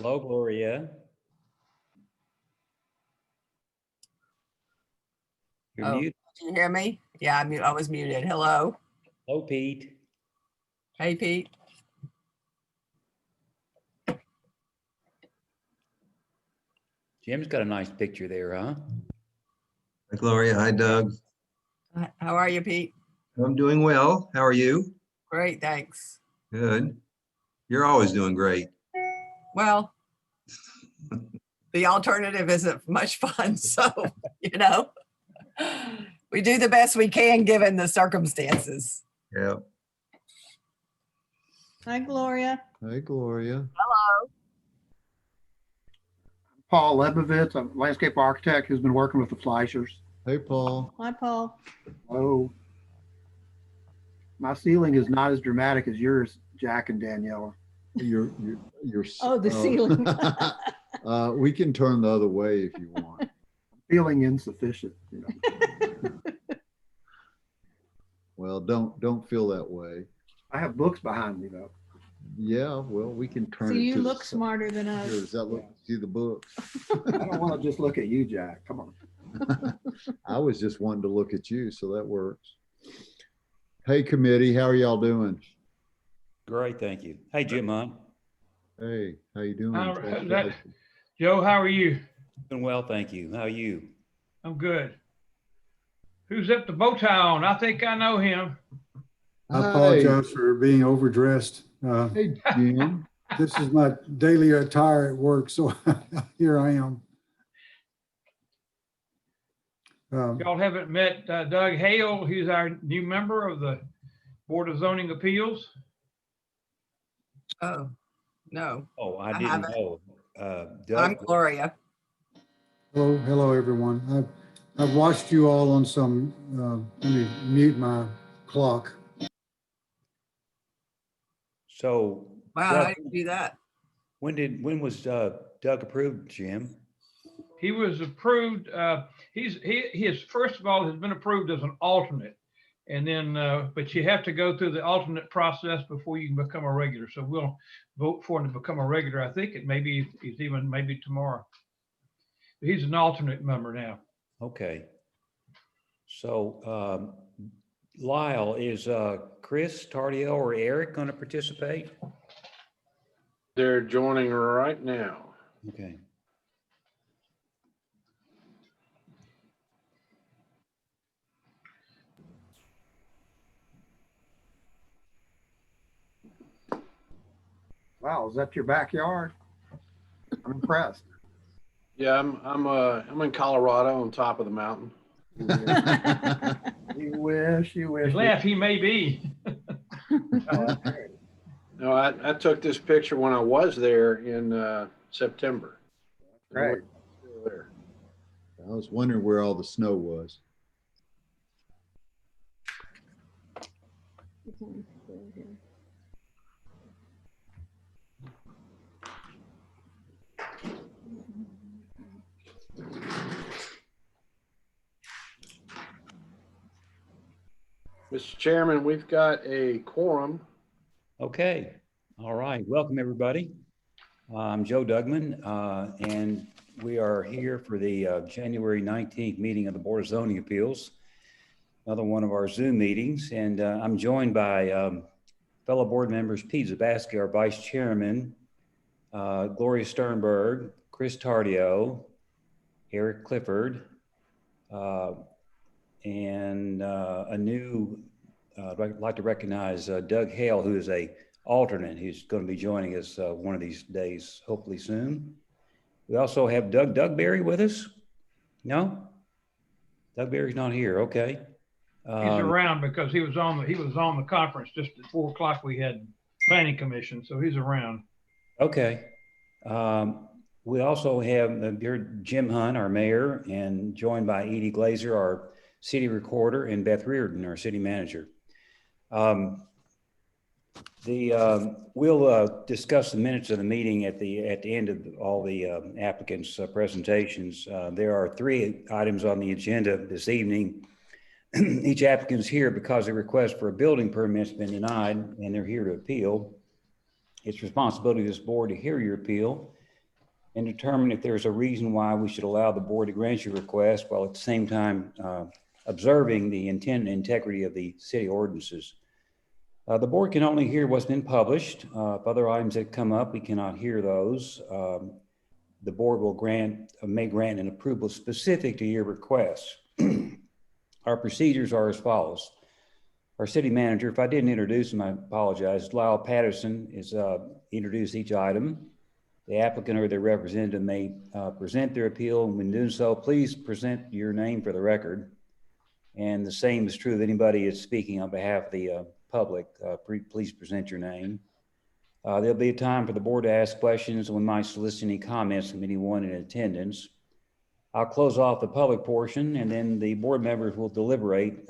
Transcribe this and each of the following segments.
Hello, Gloria. You're muted. Can you hear me? Yeah, I was muted. Hello. Hello, Pete. Hey, Pete. Jim's got a nice picture there, huh? Hi, Gloria. Hi, Doug. How are you, Pete? I'm doing well. How are you? Great, thanks. Good. You're always doing great. Well, the alternative isn't much fun, so, we do the best we can given the circumstances. Yeah. Hi, Gloria. Hi, Gloria. Paul Lebovitz, a landscape architect who's been working with the Fleischers. Hey, Paul. Hi, Paul. Oh, my ceiling is not as dramatic as yours, Jack and Danielle. You're Oh, the ceiling. We can turn the other way if you want. Feeling insufficient, Well, don't feel that way. I have books behind me though. Yeah, well, we can turn See, it you to look the smarter than Here, does us. that look? See the books? I don't want to just look at you, Jack. Come on. I was just wanting to look at you, so that works. Hey, committee, how are y'all doing? Great, thank you. Hey, Jim Hunt. Hey, how you doing? Joe, how are you? Doing well, thank you. How are you? I'm good. Who's up the bow tie on? I think I know him. I apologize for being overdressed. Hey, Jim. This is my daily attire at work, so here I am. Y'all haven't met Doug Hale, who's our new member of the Board of Zoning Appeals. Oh, no. Oh, I I didn't haven't. know. I'm Doug, Gloria. Hello, everyone. I've watched you all on some, let me mute my clock. so Wow, Doug, how did you do that? when was Doug approved, Jim? He was approved. He first of all has been approved as an alternate, and then but you have to go through the alternate process before you can become a regular. So we'll vote for him to become a regular. I think he's even maybe tomorrow. He's an alternate member now. Okay. So Lyle, is Chris Tardio or Eric going to participate? They're joining right now. Okay. Wow, is that your backyard? I'm impressed. Yeah, I'm in Colorado on top of the mountain. You wish. His laugh, he may be. No, I took this picture when I was there in September. Right. Still there. I was wondering where all the snow was. Mr. Chairman, we've got a quorum. Okay. All right. Welcome, everybody. I'm Joe Dugman, and we are here for the January 19th meeting of the Board of Zoning Appeals, another one of our Zoom meetings. And I'm joined by fellow board members, Pete Zabaski, our Vice Chairman, Gloria Sternberg, Chris Tardio, Eric Clifford, and I'd like to recognize Doug Hale, who is a alternate who's going to be joining us one of these days, hopefully soon. We also have Doug Berry with us. No? Doug Berry's not here. Okay. He's around because he was on the conference just at 4 o'clock. We had planning commission, so he's around. Okay. We also have Jim Hunt, our mayor, and joined by Edie Glazer, our city recorder, and Beth Reardon, our city manager. We'll discuss the minutes of the meeting at the end of all the applicants' presentations. There are 3 items on the agenda this evening. Each applicant is here because the request for a building permit has been denied, and they're here to appeal. It's responsibility of this board to hear your appeal. and determine if there's a reason why we should allow the board to grant your request while at the same time observing the intent and integrity of the city ordinances. The board can only hear what's been published. If other items that come up, we cannot hear those. The board will may grant an approval specific to your request. Our procedures are as follows. Our city manager, if I didn't introduce him, I apologize. Lyle Patterson is introduce each item. The applicant or their representative may present their appeal, and when doing so, please present your name for the record. And the same is true of anybody that's speaking on behalf of the public. Please present your name. There'll be a time for the board to ask questions, and we might solicit any comments from anyone in attendance. I'll close off the public portion, and then the board members will deliberate.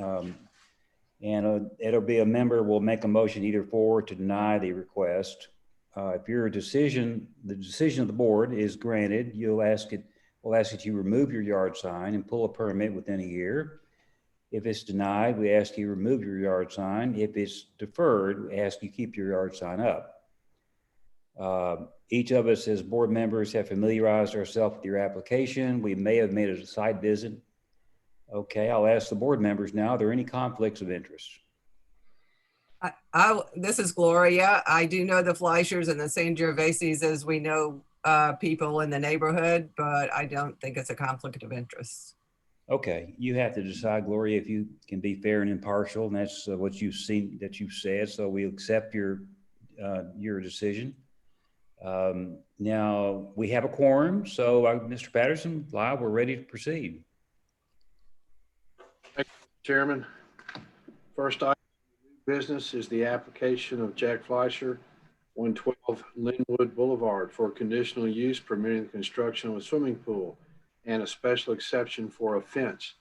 It'll be a member will make a motion either for or to deny the request. If the decision of the board is granted, we'll ask that you remove your yard sign and pull a permit within a year. If it's denied, we ask you remove your yard sign. If it's deferred, we ask you keep your yard sign up. Each of us as board members have familiarized ourselves with your application. We may have made a site visit. Okay, I'll ask the board members now, are there any conflicts of interest? This is Gloria. I do know the Fleischers and the St. Gervaises as we know people in the neighborhood, but I don't think it's a conflict of interest. Okay, you have to decide, Gloria, if you can be fair and impartial, and that's what you've seen, that you've said, so we accept your decision. Now, we have a quorum, so Mr. Patterson, Lyle, we're ready to proceed. Thank you, Chairman. First item of business is the application of Jack Fleischer, 112 Linwood Boulevard, for conditional use permitting the construction of a swimming pool and a special exception for a fence.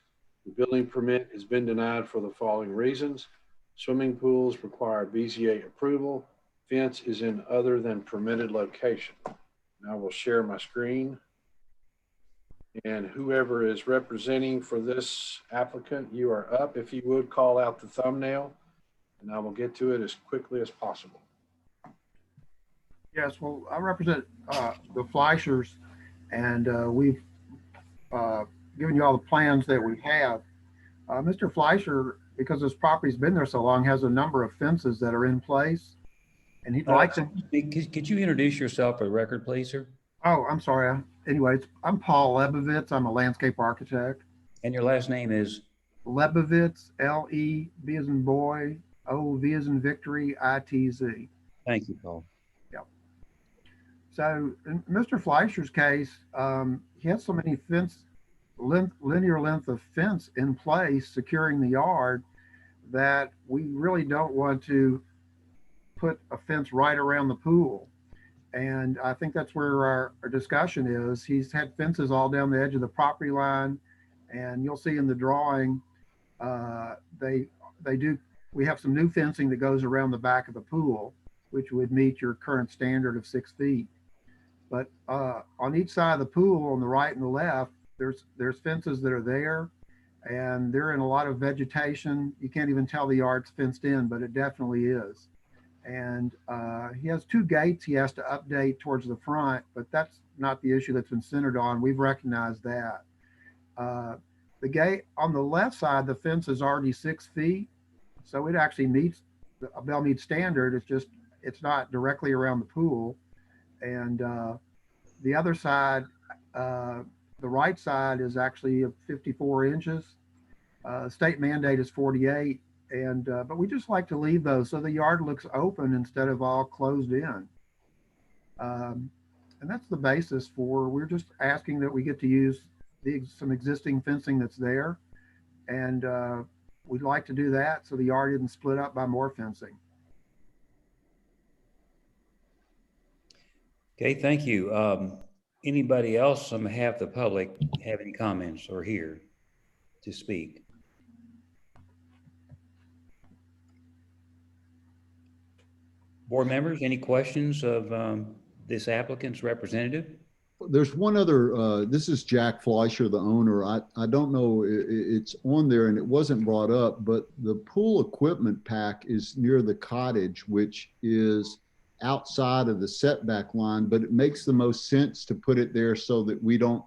The building permit has been denied for the following reasons. Swimming pools require BZA approval. Fence is in other than permitted location. Now I will share my screen. And whoever is representing for this applicant, you are up. If you would call out the thumbnail, and I will get to it as quickly as possible. Yes, well, I represent the Fleischers, and we've given you all the plans that we have. Mr. Fleischer, because this property's been there so long, has a number of fences that are in place, and he'd like to. Could you introduce yourself for the record, please, sir? Oh, I'm sorry. Anyways, I'm Paul Lebovitz. I'm a landscape architect. And your last name is? Lebovitz, L-E, B as in boy, O, V as in victory, I-T-Z. Thank you, Paul. Yeah. So in Mr. Fleischer's case, he has so many linear length of fence in place securing the yard that we really don't want to put a fence right around the pool. And I think that's where our discussion is. He's had fences all down the edge of the property line, and you'll see in the drawing, we have some new fencing that goes around the back of the pool, which would meet your current standard of 6 feet. But on each side of the pool, on the right and the left, there's fences that are there, and they're in a lot of vegetation. You can't even tell the yard's fenced in, but it definitely is. And he has 2 gates he has to update towards the front, but that's not the issue that's been centered on. We've recognized that. The gate on the left side, the fence is already 6 feet, so it actually meets a Belle Meade standard. It's not directly around the pool. And the other side, the right side is actually 54 inches. State mandate is 48. But we just like to leave those so the yard looks open instead of all closed in. And that's the basis for, we're just asking that we get to use some existing fencing that's there. And we'd like to do that so the yard isn't split up by more fencing. Okay, thank you. Anybody else on behalf of the public have any comments or here to speak? Board members, any questions of this applicant's representative? There's one other, this is Jack Fleischer, the owner. I don't know, it's on there and it wasn't brought up, but the pool equipment pack is near the cottage, which is outside of the setback line, but it makes the most sense to put it there so that we don't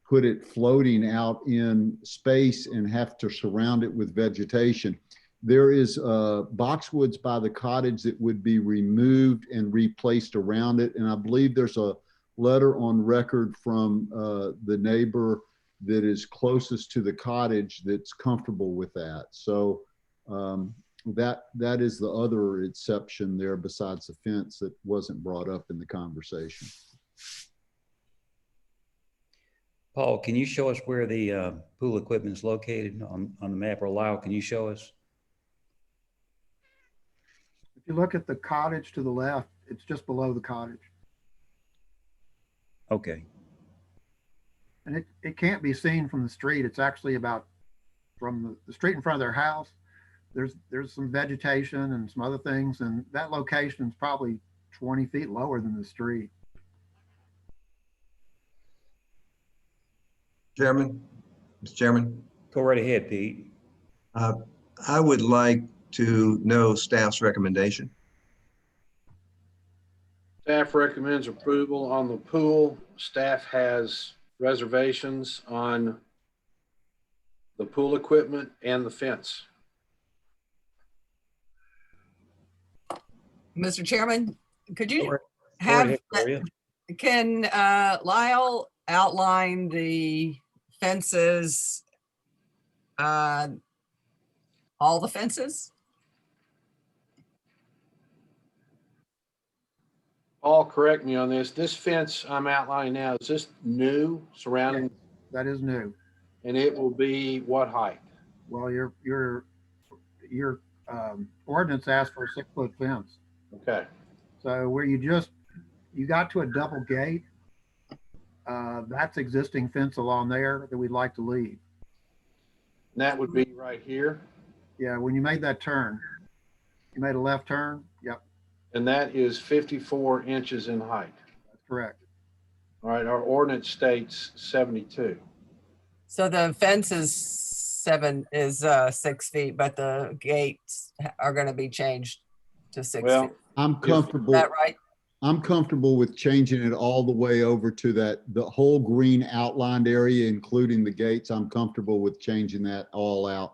put it floating out in space and have to surround it with vegetation. There is boxwoods by the cottage that would be removed and replaced around it. And I believe there's a letter on record from the neighbor that is closest to the cottage that's comfortable with that. So that is the other exception there besides the fence that wasn't brought up in the conversation. Paul, can you show us where the pool equipment is located on the map? Or Lyle, can you show us? If you look at the cottage to the left, it's just below the cottage. Okay. And it can't be seen from the street. It's actually about from the street in front of their house. There's some vegetation and some other things, and that location is probably 20 feet lower than the street. Chairman, Mr. Chairman, Go right ahead, Pete. I would like to know staff's recommendation. Staff recommends approval on the pool. Staff has reservations on the pool equipment and the fence. Mr. Chairman, could Go you right have, ahead, Gloria. can Lyle outline the fences, all the fences? Paul, correct me on this. This fence I'm outlining now, is this new surrounding, That is new. and it will be what height? Well, your ordinance asks for a 6-foot fence. Okay. So where you got to a double gate, that's existing fence along there that we'd like to leave. And that would be right here. Yeah, when you made that turn, you made a left turn. Yep, And that is 54 inches in height. that's correct. All right, our ordinance states 72. So the fence is 6 feet, but the gates are going to be changed to 6 Well, feet. I'm Is comfortable. that right? I'm comfortable with changing it all the way over to the whole green outlined area, including the gates. I'm comfortable with changing that all out.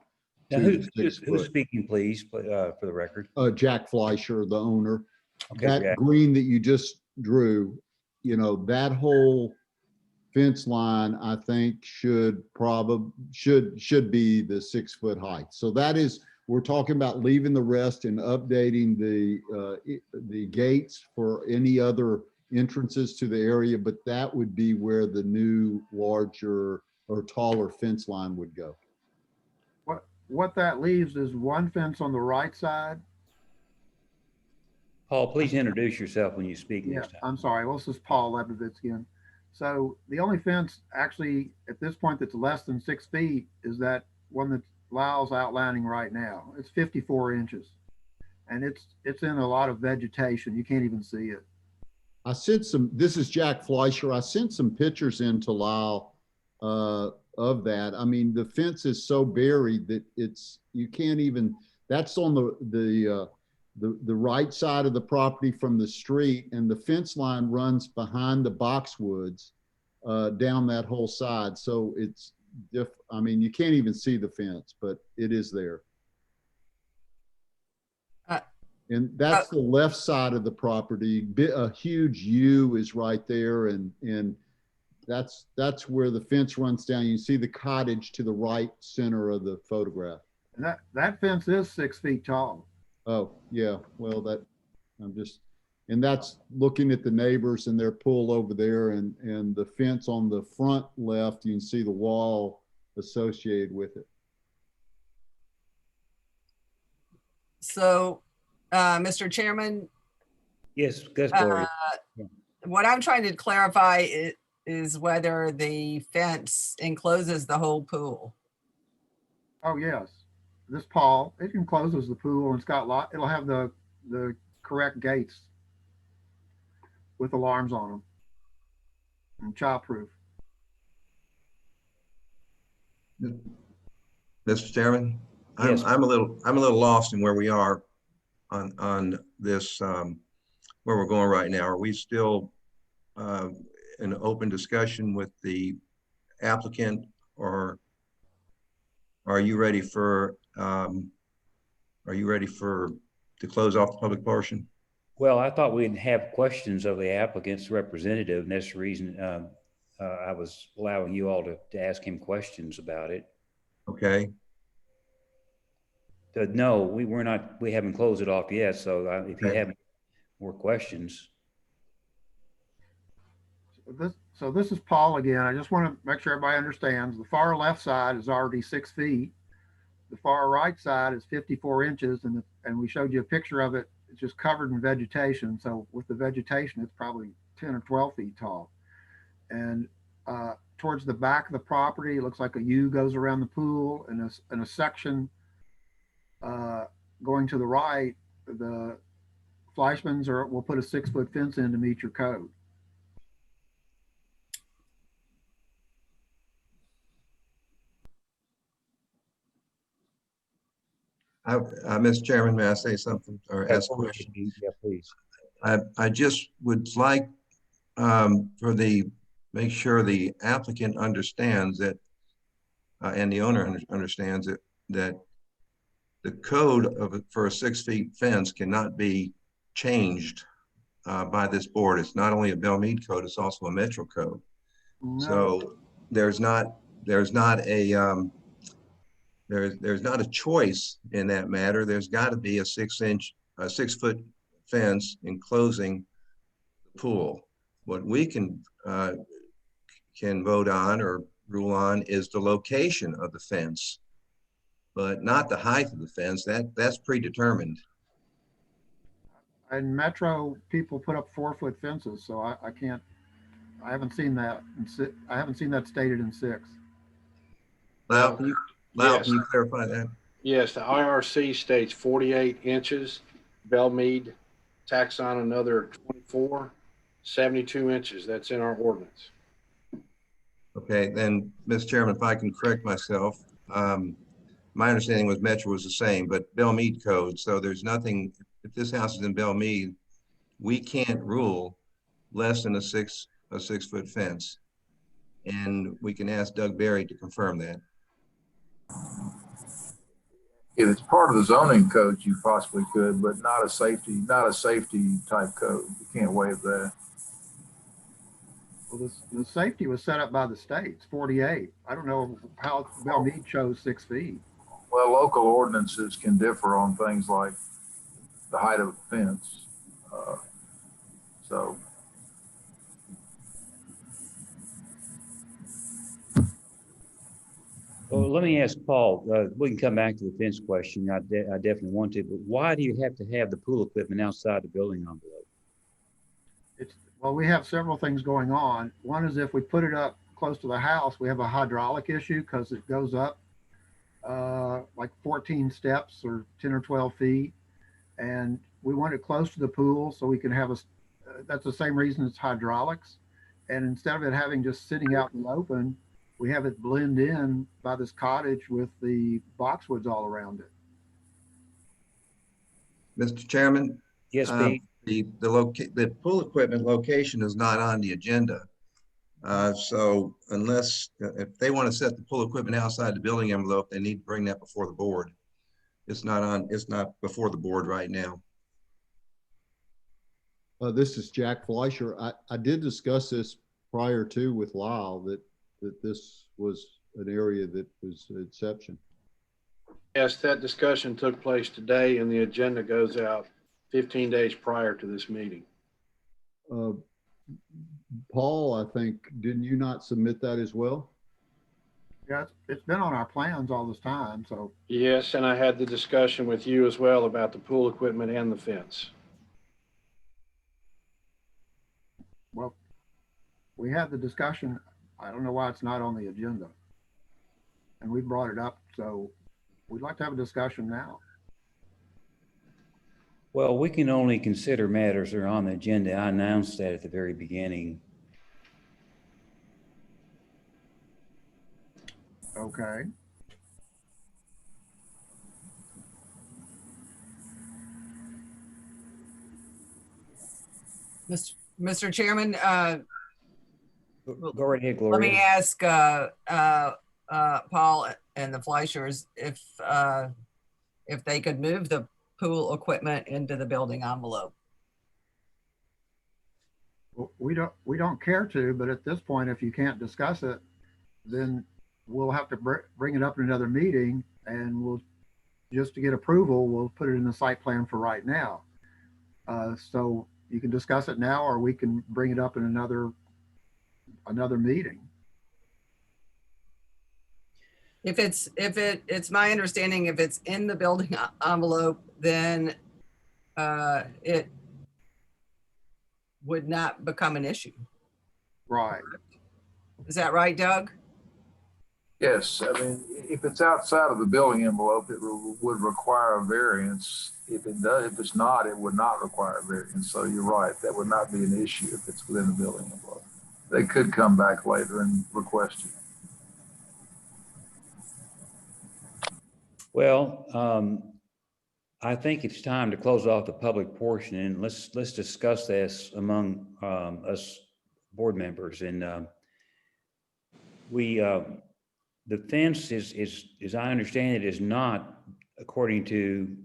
Now, to who's 6 foot. speaking, please, for the record? Jack Fleischer, the owner. Okay, That Jack. green that you just drew, that whole fence line, I think should be the 6-foot height. So that is, we're talking about leaving the rest and updating the gates for any other entrances to the area, but that would be where the new larger or taller fence line would go. What that leaves is one fence on the right side. Paul, please introduce yourself when you speak Yeah, next time. I'm sorry. Well, this is Paul Lebovitz. So the only fence actually at this point that's less than 6 feet is that one that Lyle's outlining right now. It's 54 inches, and it's in a lot of vegetation. You can't even see it. I sent this is Jack Fleischer. I sent some pictures in to Lyle of that. I mean, the fence is so buried that you can't even, that's on the right side of the property from the street, and the fence line runs behind the boxwoods down that whole side. So I mean, you can't even see the fence, but it is there. And that's the left side of the property. A huge U is right there, and that's where the fence runs down. You see the cottage to the right center of the photograph. And that fence is 6 feet tall. Oh, yeah. Well, and that's looking at the neighbors and their pool over there, and the fence on the front left, you can see the wall associated with it. So, Mr. Chairman, Yes, that's Gloria. what I'm trying to clarify is whether the fence encloses the whole pool. Oh, yes. This Paul, it encloses the pool, and it's got it'll have the correct gates with alarms on them and childproof. Mr. Chairman, Yes. I'm a little lost in where we are on this where we're going right now? Are we still in open discussion with the applicant, or are you ready for to close off the public portion? Well, I thought we'd have questions of the applicant's representative, and that's the reason I was allowing you all to ask him questions about it. Okay. No, we haven't closed it off yet. So if you Okay. have more questions. So this is Paul again. I just want to make sure everybody understands. The far left side is already 6 feet. The far right side is 54 inches, and we showed you a picture of it. It's just covered in vegetation. So with the vegetation, it's probably 10 or 12 feet tall. And towards the back of the property, it looks like a U goes around the pool, and a section going to the right, the Fleischmans will put a 6-foot fence in to meet your code. Mr. Chairman, may I say something or ask a question? Yeah, please. I just would like make sure the applicant understands that, and the owner understands that the code for a 6 feet fence cannot be changed by this board. It's not only a Belle Meade code, it's also a Metro code. No. So there's not a choice in that matter. There's got to be a 6-foot fence enclosing the pool. What we can vote on or rule on is the location of the fence, but not the height of the fence. That's predetermined. And Metro people put up 4-foot fences, so I haven't seen that. I haven't seen that stated in 6. Lau, can you clarify that? Yes, the IRC states 48 inches. Belle Meade tacks on another 24, 72 inches. That's in our ordinance. Okay, then, Mr. Chairman, if I can correct myself, my understanding was Metro was the same, but Belle Meade code. So there's nothing, if this house is in Belle Meade, we can't rule less than a 6-foot fence. And we can ask Doug Berry to confirm that. If it's part of the zoning code, you possibly could, but not a safety type code. You can't waive that. Well, the safety was set up by the states, 48. I don't know how Belle Meade chose 6 feet. Well, local ordinances can differ on things like the height of a fence. So. Well, let me ask Paul, we can come back to the fence question. I definitely want to, but why do you have to have the pool equipment outside the building envelope? Well, we have several things going on. One is if we put it up close to the house, we have a hydraulic issue because it goes up like 14 steps or 10 or 12 feet. And we want it close to the pool so we can have that's the same reason it's hydraulics. And instead of it having just sitting out in the open, we have it blend in by this cottage with the boxwoods all around it. Mr. Chairman? Yes, Pete. The pool equipment location is not on the agenda. So unless, if they want to set the pool equipment outside the building envelope, they need to bring that before the board. It's not before the board right now. This is Jack Fleischer. I did discuss this prior to with Lyle that this was an area that was an exception. Yes, that discussion took place today, and the agenda goes out 15 days prior to this meeting. Paul, I think, didn't you not submit that as well? Yeah, it's been on our plans all this time. So yes, and I had the discussion with you as well about the pool equipment and the fence. Well, we had the discussion. I don't know why it's not on the agenda. And we brought it up, so we'd like to have a discussion now. Well, we can only consider matters that are on the agenda. I announced that at the very beginning. Okay. Mr. Chairman, Go right ahead, let me Gloria. ask Paul and the Fleischers if they could move the pool equipment into the building envelope. Well, we don't care to, but at this point, if you can't discuss it, then we'll have to bring it up in another meeting, and we'll, just to get approval, we'll put it in the site plan for right now. So you can discuss it now, or we can bring it up in another meeting. It's my understanding, if it's in the building envelope, then it would not become an issue. Right. Is that right, Doug? Yes, I mean, if it's outside of the building envelope, it would require a variance. If it does, if it's not, it would not require a variance. So you're right, that would not be an issue if it's within the building envelope. They could come back later and request it. Well, I think it's time to close off the public portion, and let's discuss this among us board members. And the fence is, as I understand it, is not according to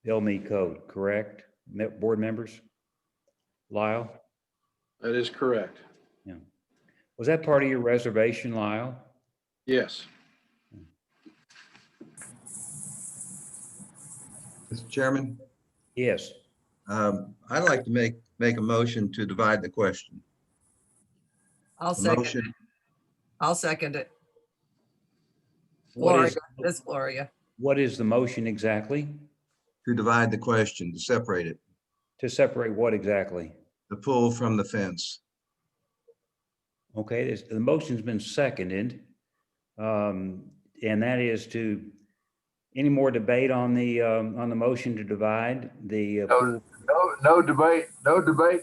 Belle Meade code, correct? Board members? Lyle? That is correct. Yeah. Was that part of your reservation, Lyle? Yes. Mr. Chairman, Yes. I'd like to make a motion to divide the question. I'll The second motion, it. I'll second it. What Gloria, is, this Gloria. what is the motion exactly? to divide the question, to separate it, To separate what exactly? the pool from the fence. Okay, the motion's been seconded. And that is to, any more debate on the motion to divide the pool? No debate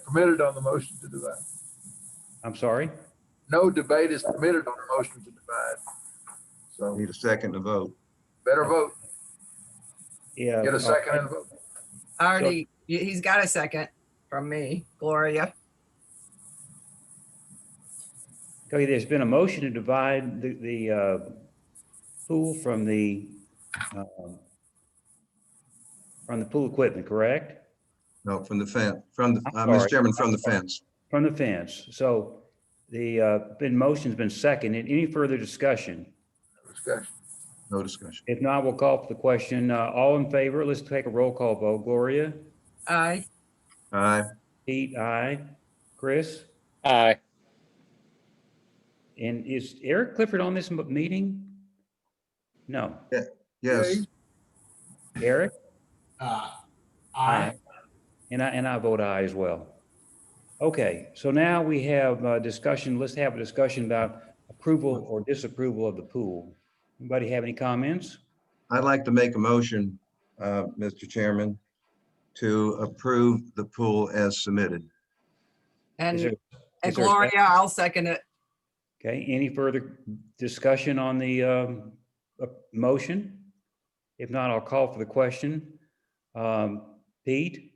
permitted on the motion to divide. I'm sorry? No debate is permitted on the motion to divide. So Need a second to vote. better vote. Yeah. Get a second and vote. Already, he's got a second from me, Gloria. Okay, there's been a motion to divide the pool from the pool equipment, correct? No, from the fence, from the, I'm Mr. sorry. Chairman, from the fence. From the fence. So the motion's been seconded. Any further discussion? Discussion. No discussion. If not, we'll call for the question. All in favor? Let's take a roll call vote. Gloria? Aye. Aye. Pete, aye. Chris? Aye. And is Eric Clifford on this meeting? No. Yes. Eric? Aye. And I vote aye as well. Okay, so now we have a discussion. Let's have a discussion about approval or disapproval of the pool. Anybody have any comments? I'd like to make a motion, Mr. Chairman, to approve the pool as submitted. Is there- And is there a Gloria, second? I'll second it. Okay, any further discussion on the motion? If not, I'll call for the question. Pete,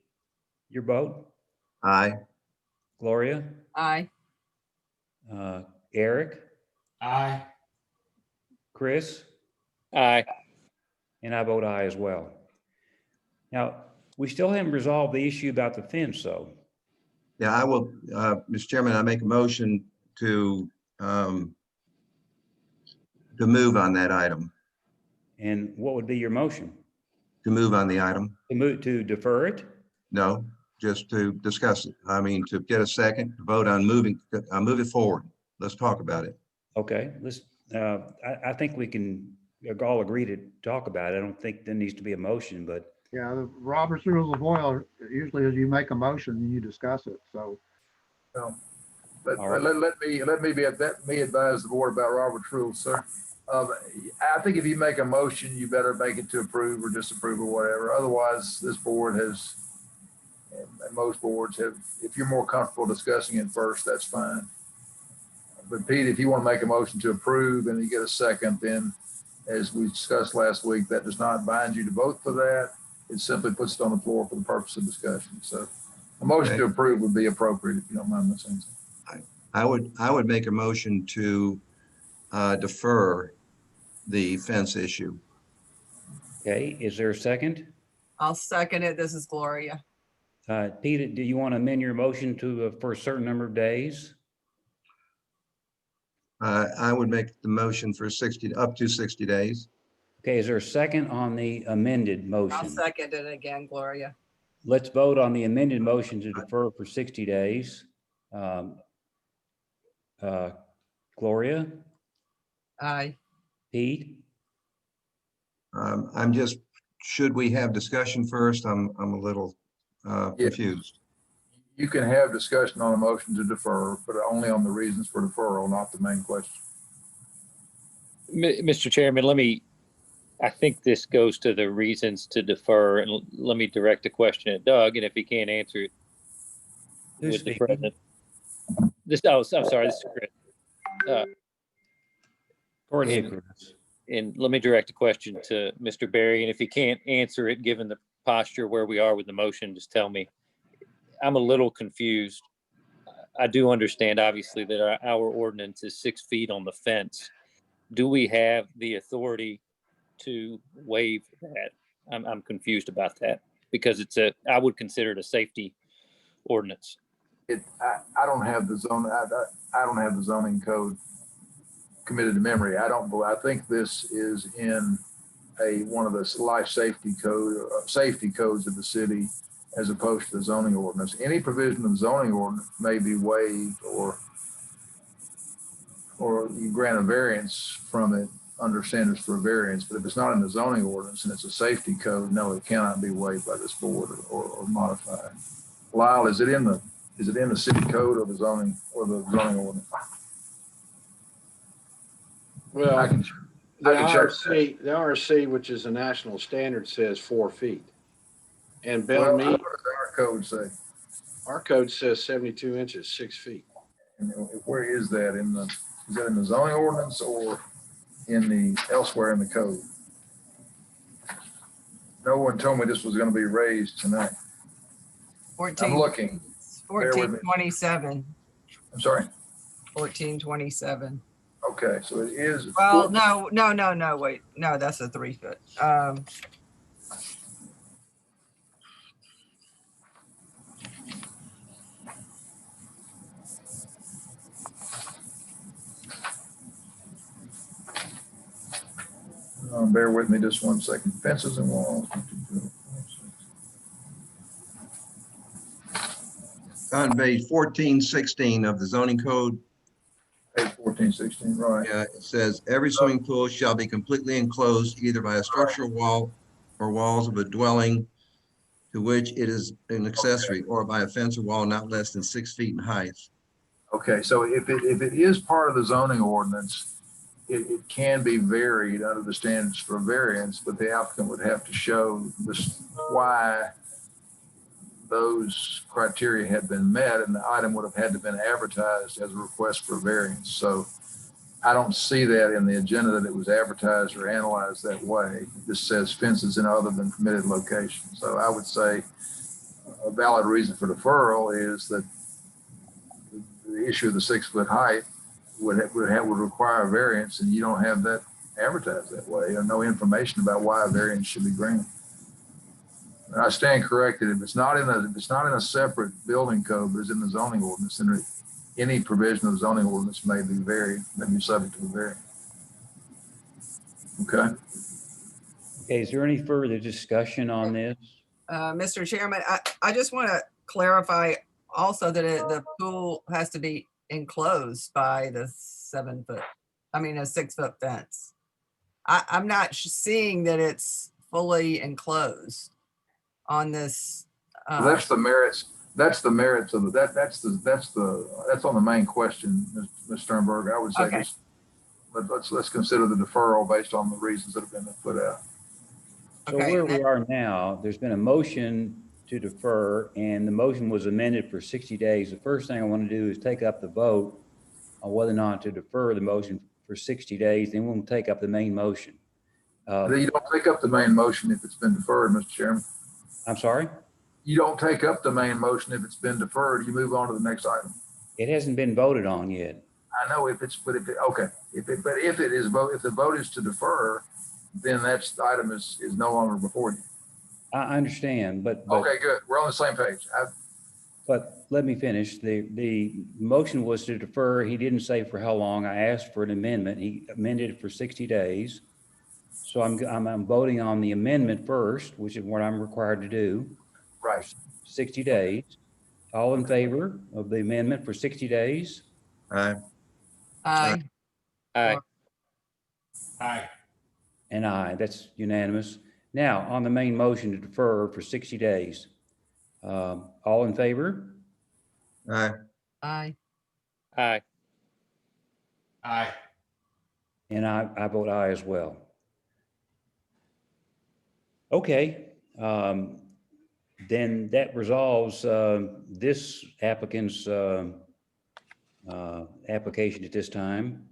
your vote? Aye. Gloria? Aye. Eric? Aye. Chris? Aye. And I vote aye as well. Now, we still haven't resolved the issue about the fence, though. Yeah, I will, Mr. Chairman, I make a motion to move on that item, And what would be your motion? to move on the item. To move, to defer it? No, just to discuss it. I mean, to get a second, to vote on move it forward. Let's talk about it. Okay, let's, I think we can all agree to talk about it. I don't think there needs to be a motion, but Yeah, the Robert's Rules of Order usually is you make a motion and you discuss it. So Let All right. let me advise the board about Robert's rules, sir. I think if you make a motion, you better make it to approve or disapprove or whatever. Otherwise, this board has, and most boards have, if you're more comfortable discussing it first, that's fine. But Pete, if you want to make a motion to approve and you get a second, then as we discussed last week, that does not bind you to vote for that. It simply puts it on the floor for the purpose of discussion. So A motion to Okay. approve would be appropriate if you don't mind me saying so. I would make a motion to defer the fence issue. Okay, is there a second? I'll second it. This is Gloria. Pete, do you want to amend your motion to, for a certain number of days? I would make the motion for 60, up to 60 days. Okay, is there a second on the amended I'll motion? second it again, Gloria. Let's vote on the amended motion to defer for 60 days. Gloria, Aye. Pete, I'm just, should we have discussion first? I'm a little confused. You can have discussion on a motion to defer, but only on the reasons for deferral, not the main question. Mr. Chairman, I think this goes to the reasons to defer, and let me direct a question at Doug, and if he can't answer it who's with the speaking? president. I'm sorry, this is Chris. Go ahead, Chris. And let me direct a question to Mr. Berry, and if he can't answer it, given the posture where we are with the motion, just tell me. I'm a little confused. I do understand, obviously, that our ordinance is 6 feet on the fence. Do we have the authority to waive that? I'm confused about that because I would consider it a safety ordinance. I don't have the zone. I don't have the zoning code committed to memory. I think this is in one of the life safety codes of the city, as opposed to the zoning ordinance. Any provision of the zoning ordinance may be waived or you grant a variance from it under standards for a variance, but if it's not in the zoning ordinance and it's a safety code, no, it cannot be waived by this board or modified. Lyle, is it in the city code or the zoning ordinance? Well, check. the RC, which is a national standard, says 4 feet. And Belle Meade, What does our code say? our code says 72 inches, 6 feet. And where is that is that in the zoning ordinance or elsewhere in the code? No one told me this was going to be raised tonight. 14. I'm looking. 1427. I'm sorry. 1427. Okay, so it is. Well, no, wait. No, that's a 3 foot. Bear with me just 1 second. Fences and walls. On page 1416 of the zoning code, Page 1416, right. it says every swimming pool shall be completely enclosed either by a structural wall or walls of a dwelling to which it is an accessory, or by a fence or wall not less than 6 feet in height. Okay, so if it is part of the zoning ordinance, it can be varied under the standards for variance, but the applicant would have to show why those criteria had been met, and the item would have had to been advertised as a request for variance. So I don't see that in the agenda that it was advertised or analyzed that way. It just says fences in other than permitted locations. So I would say a valid reason for deferral is that the issue of the 6 foot height would require a variance, and you don't have that advertised that way, or no information about why a variance should be granted. And I stand corrected. If it's not in a separate building code, but it's in the zoning ordinance, then any provision of the zoning ordinance may be subject to a variance. Okay. Okay, is there any further discussion on this? Mr. Chairman, I just want to clarify also that the pool has to be enclosed by the 6 foot fence. I'm not seeing that it's fully enclosed on this. That's the merits. That's the merits of that's on the main question, Ms. Sternberg. I would say Okay. let's consider the deferral based on the reasons that have been put out. So Okay, where we are now, there's been a motion to defer, and the motion was amended for 60 days. The first thing I want to do is take up the vote on whether or not to defer the motion for 60 days. Then we'll take up the main motion. You don't take up the main motion if it's been deferred, Mr. Chairman. I'm sorry? You don't take up the main motion if it's been deferred. You move on to the next item. It hasn't been voted on yet. I know if it's, but if it, okay, if it is vote, if the vote is to defer, then that's, the item is no longer before you. I understand, but Okay, good. We're on the same page. but let me finish. The motion was to defer. He didn't say for how long. I asked for an amendment. He amended it for 60 days. So I'm voting on the amendment first, which is what I'm required to do. Right. 60 days. All in favor of the amendment for 60 days? Aye. Aye. Aye. Aye. And aye, that's unanimous. Now, on the main motion to defer for 60 days. All in favor? Aye. Aye. Aye. Aye. And I vote aye as well. Okay, then that resolves this applicant's application at this time.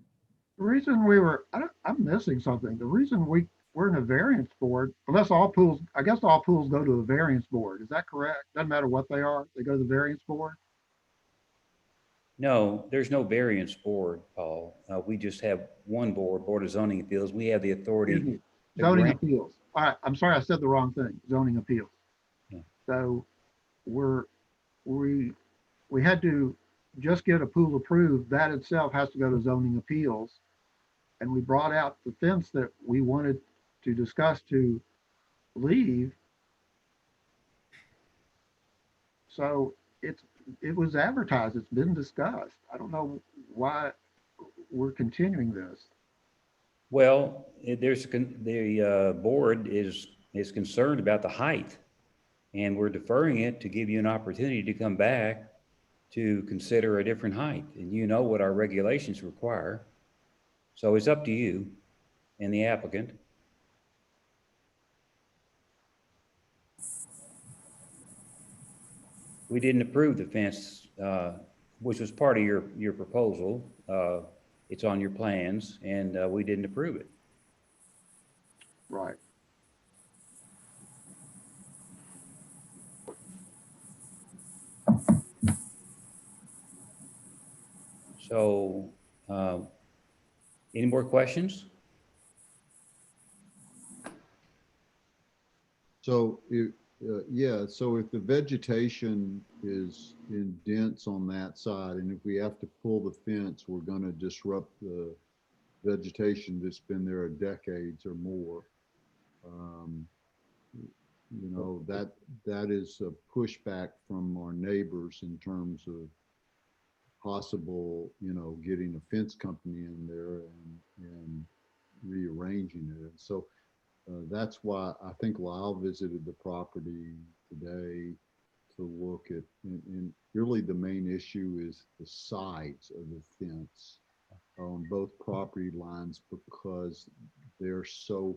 The reason we were, I'm missing something. The reason we're in a variance board, unless all pools, I guess all pools go to a variance board. Is that correct? Doesn't matter what they are, they go to the variance board? No, there's no variance board, Paul. We just have one board, Board of Zoning Appeals. We have the authority. Excuse me, to zoning grant- appeals. All right, I'm sorry, I said the wrong thing, zoning appeals. Yeah. So we had to just get a pool approved. That itself has to go to zoning appeals. And we brought out the fence that we wanted to discuss to leave. So it was advertised, it's been discussed. I don't know why we're continuing this. Well, the board is concerned about the height, and we're deferring it to give you an opportunity to come back to consider a different height. And you know what our regulations require. So it's up to you and the applicant. We didn't approve the fence, which was part of your proposal. It's on your plans, and we didn't approve it. Right. So, any more questions? So yeah, so if the vegetation is dense on that side, and if we have to pull the fence, we're going to disrupt the vegetation that's been there decades or more. You know, that is a pushback from our neighbors in terms of possible, you know, getting a fence company in there and rearranging it. And so that's why I think Lyle visited the property today to look at, and really the main issue is the sides of the fence on both property lines, because they're so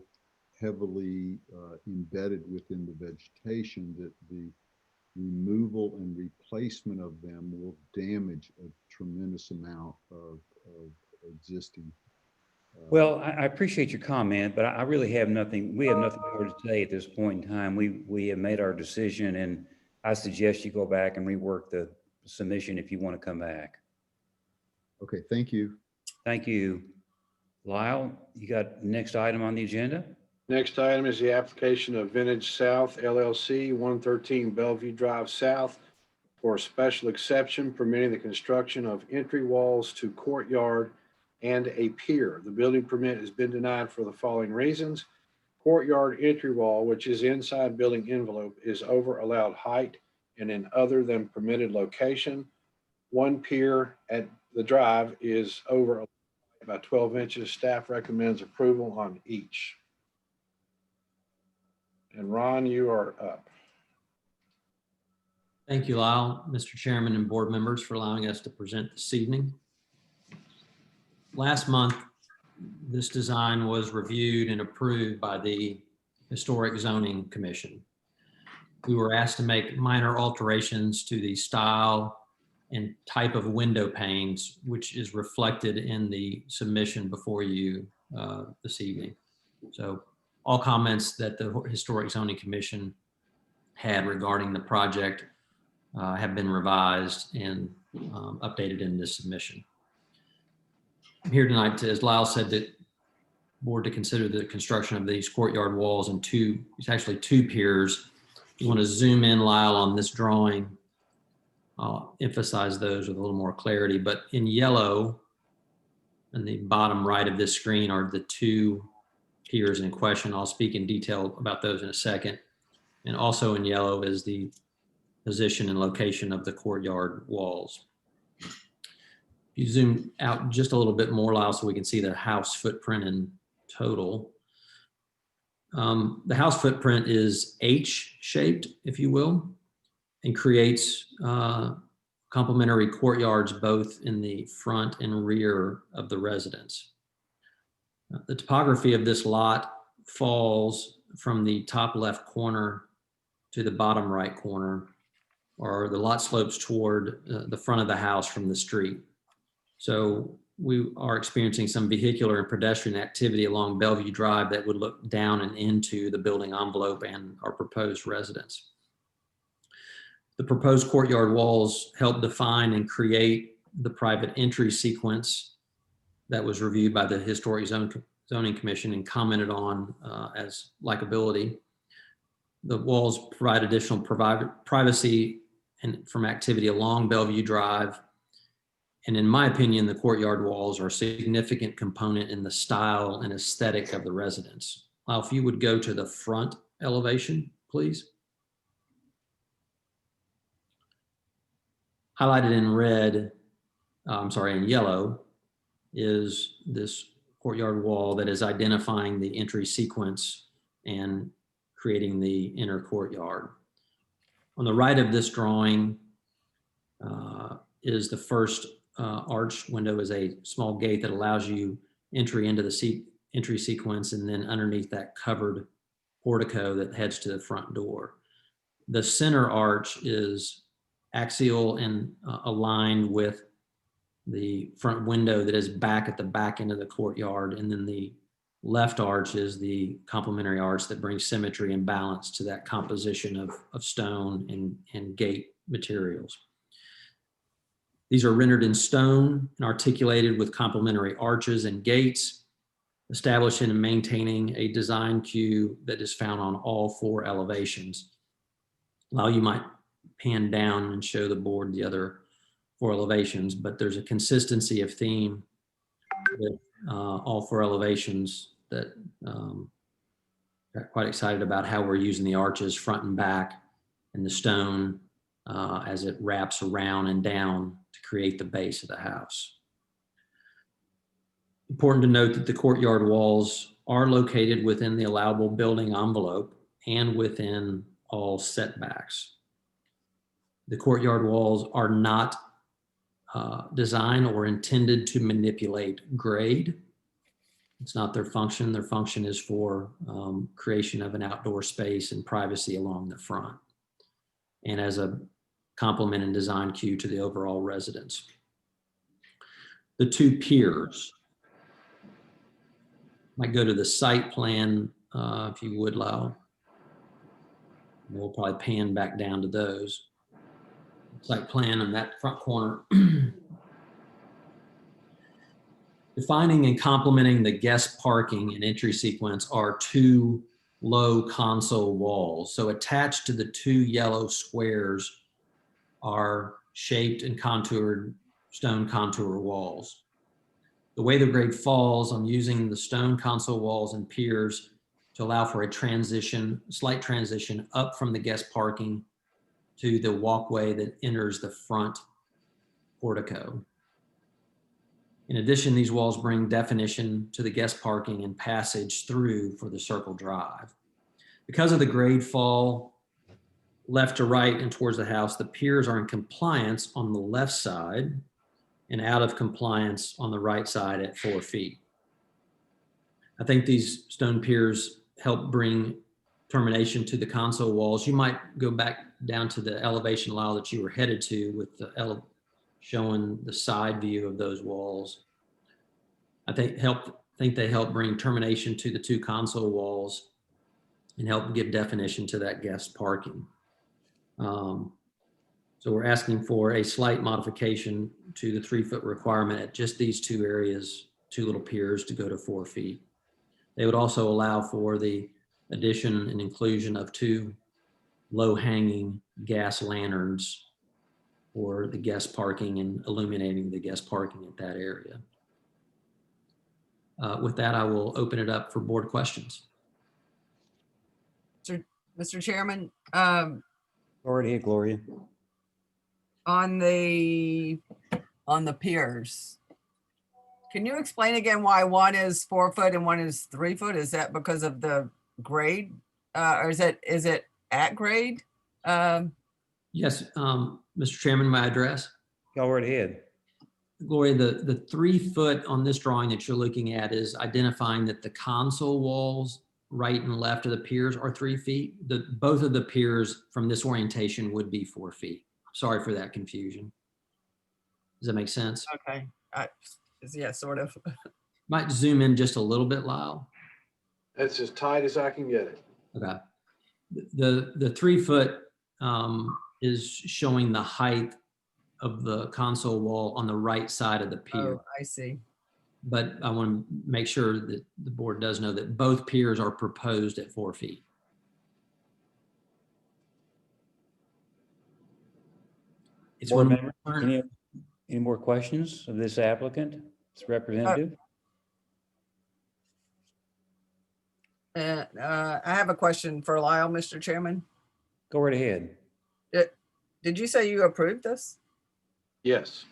heavily embedded within the vegetation that the removal and replacement of them will damage a tremendous amount of existing. Well, I appreciate your comment, but I really have nothing, we have nothing more to say at this point in time. We have made our decision, and I suggest you go back and rework the submission if you want to come back. Okay, thank you. Thank you. Lyle, you got the next item on the agenda? Next item is the application of Vintage South LLC, 113 Bellevue Drive South, for a special exception permitting the construction of entry walls to courtyard and a pier. The building permit has been denied for the following reasons. Courtyard entry wall, which is inside building envelope, is over allowed height and in other than permitted location. One pier at the drive is over by 12 inches. Staff recommends approval on each. And Ron, you are up. Thank you, Lyle, Mr. Chairman and board members, for allowing us to present this evening. Last month, this design was reviewed and approved by the Historic Zoning Commission. We were asked to make minor alterations to the style and type of window panes, which is reflected in the submission before you this evening. So all comments that the Historic Zoning Commission had regarding the project have been revised and updated in this submission. I'm here tonight to, as Lyle said, that board to consider the construction of these courtyard walls and it's actually two piers. If you want to zoom in, Lyle, on this drawing, I'll emphasize those with a little more clarity, but in yellow in the bottom right of this screen are the two piers in question. I'll speak in detail about those in a second. And also in yellow is the position and location of the courtyard walls. You zoom out just a little bit more, Lyle, so we can see the house footprint in total. The house footprint is H-shaped, if you will, and creates complementary courtyards both in the front and rear of the residence. The topography of this lot falls from the top left corner to the bottom right corner, or the lot slopes toward the front of the house from the street. So we are experiencing some vehicular and pedestrian activity along Bellevue Drive that would look down and into the building envelope and our proposed residence. The proposed courtyard walls help define and create the private entry sequence that was reviewed by the Historic Zoning Commission and commented on as likability. The walls provide additional privacy and from activity along Bellevue Drive. And in my opinion, the courtyard walls are a significant component in the style and aesthetic of the residence. Now, if you would go to the front elevation, please. Highlighted in red, in yellow, is this courtyard wall that is identifying the entry sequence and creating the inner courtyard. On the right of this drawing is the first arch window, is a small gate that allows you entry into the entry sequence, and then underneath that covered portico that heads to the front door. The center arch is axial and aligned with the front window that is back at the back end of the courtyard. And then the left arch is the complementary arch that brings symmetry and balance to that composition of stone and gate materials. These are rendered in stone and articulated with complementary arches and gates, establishing and maintaining a design cue that is found on all four elevations. Now you might pan down and show the board the other four elevations, but there's a consistency of theme with all four elevations that got quite excited about how we're using the arches front and back and the stone as it wraps around and down to create the base of the house. Important to note that the courtyard walls are located within the allowable building envelope and within all setbacks. The courtyard walls are not designed or intended to manipulate grade. It's not their function. Their function is for creation of an outdoor space and privacy along the front, and as a complement and design cue to the overall residence. The two piers. Might go to the site plan, if you would, Lyle. We'll probably pan back down to those. Site plan on that front corner. Defining and complementing the guest parking and entry sequence are two low console walls. So attached to the two yellow squares are shaped and contoured stone contour walls. The way the grade falls, I'm using the stone console walls and piers to allow for a slight transition up from the guest parking to the walkway that enters the front portico. In addition, these walls bring definition to the guest parking and passage through for the circle drive. Because of the grade fall left to right and towards the house, the piers are in compliance on the left side and out of compliance on the right side at 4 feet. I think these stone piers help bring termination to the console walls. You might go back down to the elevation, Lyle, that you were headed to with the showing the side view of those walls. I think they help bring termination to the two console walls and help give definition to that guest parking. So we're asking for a slight modification to the 3-foot requirement at just these two areas, two little piers, to go to 4 feet. They would also allow for the addition and inclusion of 2 low-hanging gas lanterns for the guest parking and illuminating the guest parking at that area. With that, I will open it up for board questions. Mr. Chairman, Go right ahead, Gloria. on the piers, can you explain again why one is 4 foot and one is 3 foot? Is that because of the grade? Or is it at grade? Yes, Mr. Chairman, my address. Go right ahead. Gloria, the 3 foot on this drawing that you're looking at is identifying that the console walls right and left of the piers are 3 feet. Both of the piers from this orientation would be 4 feet. Sorry for that confusion. Does that make sense? Okay. Yeah, sort of. Might zoom in just a little bit, Lyle. That's as tight as I can get it. Okay. The 3 foot is showing the height of the console wall on the right side of the pier. Oh, I see. But I want to make sure that the board does know that both piers are proposed at 4 feet. It's Board when member, any more questions of this applicant, this representative? I have a question for Lyle, Mr. Chairman. Go right ahead. Did you say you approved this? Yes.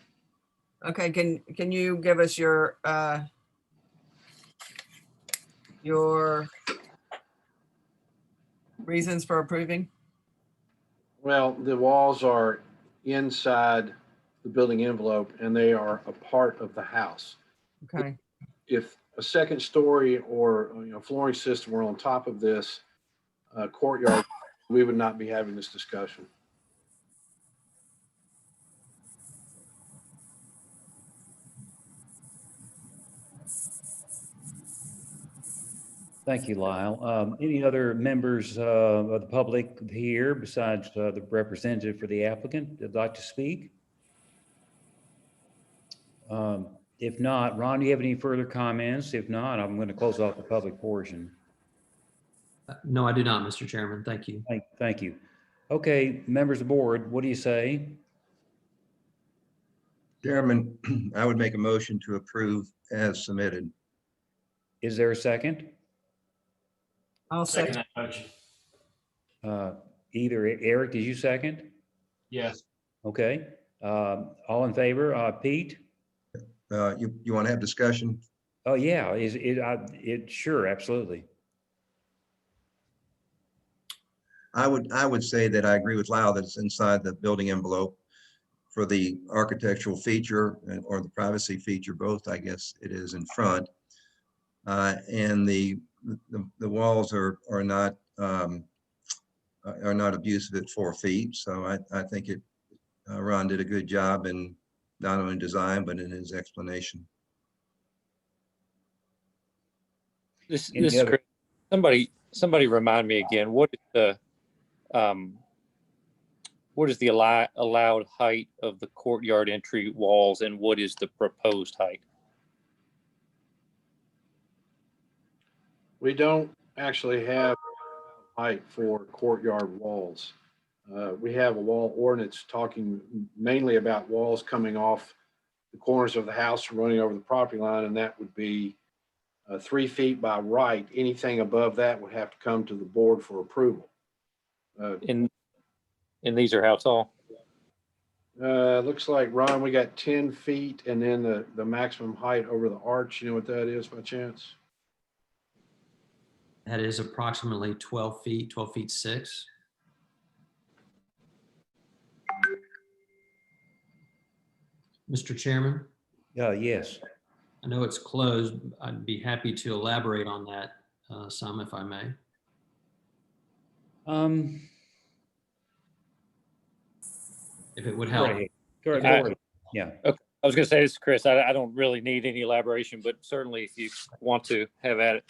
Okay, can you give us your reasons for approving? Well, the walls are inside the building envelope and they are a part of the house. Okay. If a second story or flooring system were on top of this courtyard, we would not be having this discussion. Thank you, Lyle. Any other members of the public here besides the representative for the applicant that'd like to speak? If not, Ron, do you have any further comments? If not, I'm going to close off the public portion. No, I do not, Mr. Chairman. Thank you. Thank you. Okay, members of the board, what do you say? Chairman, I would make a motion to approve as submitted. Is there a second? I'll second. that motion. Either Eric, did you second? Yes. Okay. All in favor? Pete? You want to have discussion? Oh, yeah. Sure, absolutely. I would say that I agree with Lyle that it's inside the building envelope for the architectural feature or the privacy feature, both, I guess it is in front. And the walls are not abusive at 4 feet. So I think Ron did a good job in not only design, but in his explanation. This somebody remind me again, what is the allowed height of the courtyard entry walls and what is the proposed height? We don't actually have height for courtyard walls. We have a wall ordinance talking mainly about walls coming off the corners of the house and running over the property line, and that would be 3 feet by right. Anything above that would have to come to the board for approval. And these are how tall? Looks like, Ron, we got 10 feet and then the maximum height over the arch. You know what that is by chance? That is approximately 12 feet, 12 feet 6. Mr. Chairman? Yes. I know it's closed. I'd be happy to elaborate on that some if I may. If it would help. Go ahead. Yeah. Okay. I was going to say this, Chris. I don't really need any elaboration, but certainly if you want to have at it.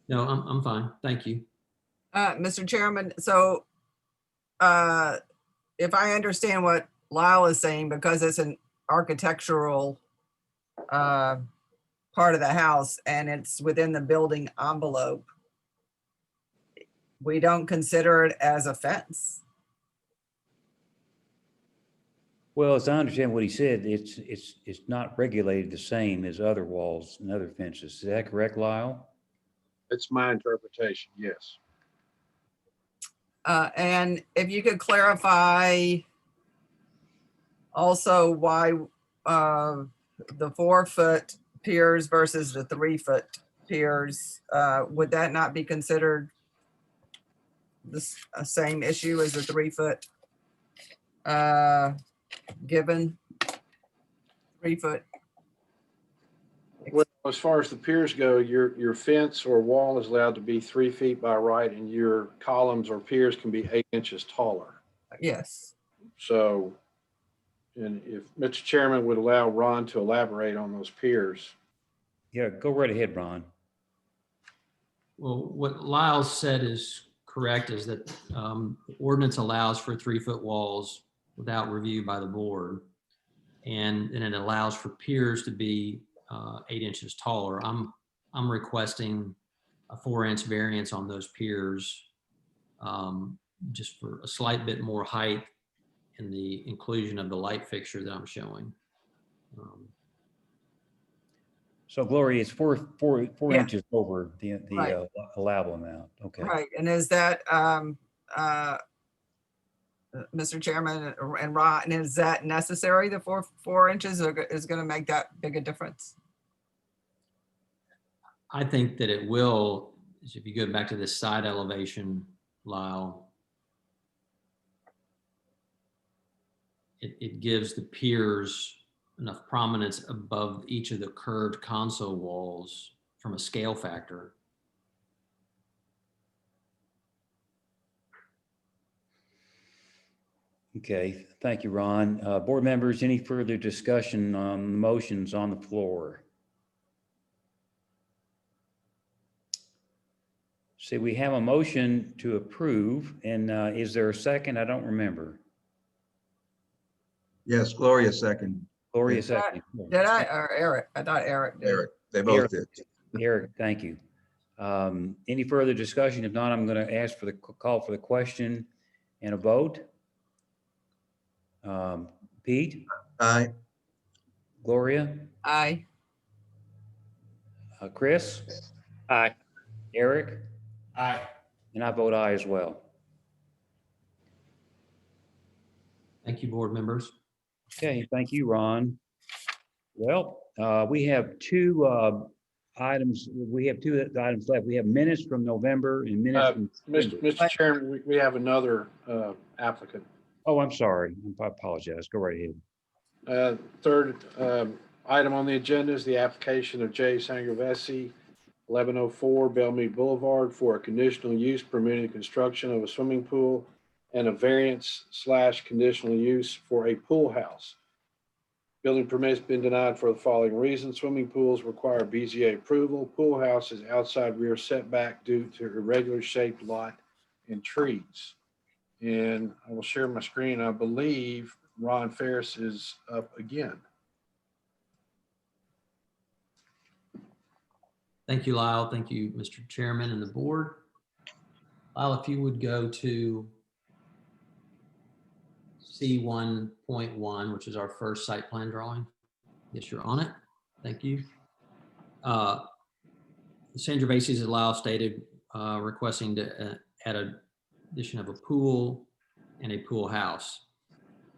No, I'm fine. Thank you. Mr. Chairman, so if I understand what Lyle is saying, because it's an architectural part of the house and it's within the building envelope, we don't consider it as a fence. Well, as I understand what he said, it's not regulated the same as other walls and other fences. Is that correct, Lyle? It's my interpretation, yes. And if you could clarify also why the 4-foot piers versus the 3-foot piers, would that not be considered the same issue as the 3-foot given 3-foot? Well, as far as the piers go, your fence or wall is allowed to be 3 feet by right, and your columns or piers can be 8 inches taller. Yes. So, and if Mr. Chairman would allow Ron to elaborate on those piers. Yeah, go right ahead, Ron. Well, what Lyle said is correct, is that the ordinance allows for 3-foot walls without review by the board. And it allows for piers to be 8 inches taller. I'm requesting a 4-inch variance on those piers, just for a slight bit more height in the inclusion of the light fixture that I'm showing. So Gloria, it's four Yeah. inches over the Right. allowable amount. Okay. Right. And is that, Mr. Chairman and Ron, and is that necessary? The 4 inches is going to make that big a difference? I think that it will, if you go back to this side elevation, Lyle, it gives the piers enough prominence above each of the curved console walls from a scale factor. Okay, thank you, Ron. Board members, any further discussion on the motions on the floor? See, we have a motion to approve, and is there a second? I don't remember. Yes, Gloria second. Gloria second. Did I, or Eric? I thought Eric did. Eric, they both did. Eric, thank you. Any further discussion? If not, I'm going to ask for the call for the question and a vote. Pete? Aye. Gloria? Aye. Chris? Aye. Eric? Aye. And I vote aye as well. Thank you, board members. Okay, thank you, Ron. Well, we have two items. We have two items left. We have minutes from November and minutes from Mr. Chairman, we have another applicant. Oh, I'm sorry. I apologize. Go right ahead. Third item on the agenda is the application of Jay Sangiovese, 1104 Belle Meade Boulevard, for a conditional use permitting the construction of a swimming pool and a variance/conditional use for a pool house. Building permit's been denied for the following reasons. Swimming pools require BZA approval. Pool house is outside rear setback due to irregular shaped lot and trees. And I will share my screen. I believe Ron Ferris is up again. Thank you, Lyle. Thank you, Mr. Chairman and the board. Lyle, if you would go to C1.1, which is our first site plan drawing. Yes, you're on it. Thank you. Sangiovese, as Lyle stated, requesting to add an addition of a pool and a pool house.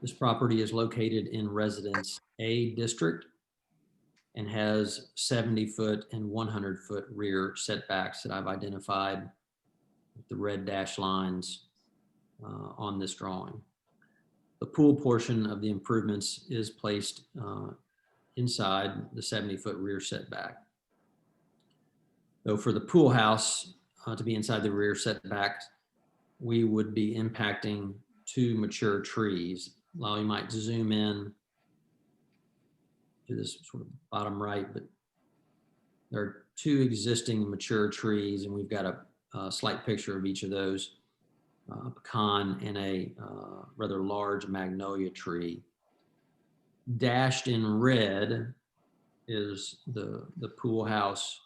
This property is located in Residence A district and has 70-foot and 100-foot rear setbacks that I've identified with the red dashed lines on this drawing. The pool portion of the improvements is placed inside the 70-foot rear setback. Though for the pool house to be inside the rear setback, we would be impacting 2 mature trees. Lyle, you might zoom in to this sort of bottom right, but there are 2 existing mature trees, and we've got a slight picture of each of those. pecan, and a rather large magnolia tree. Dashed in red is the pool house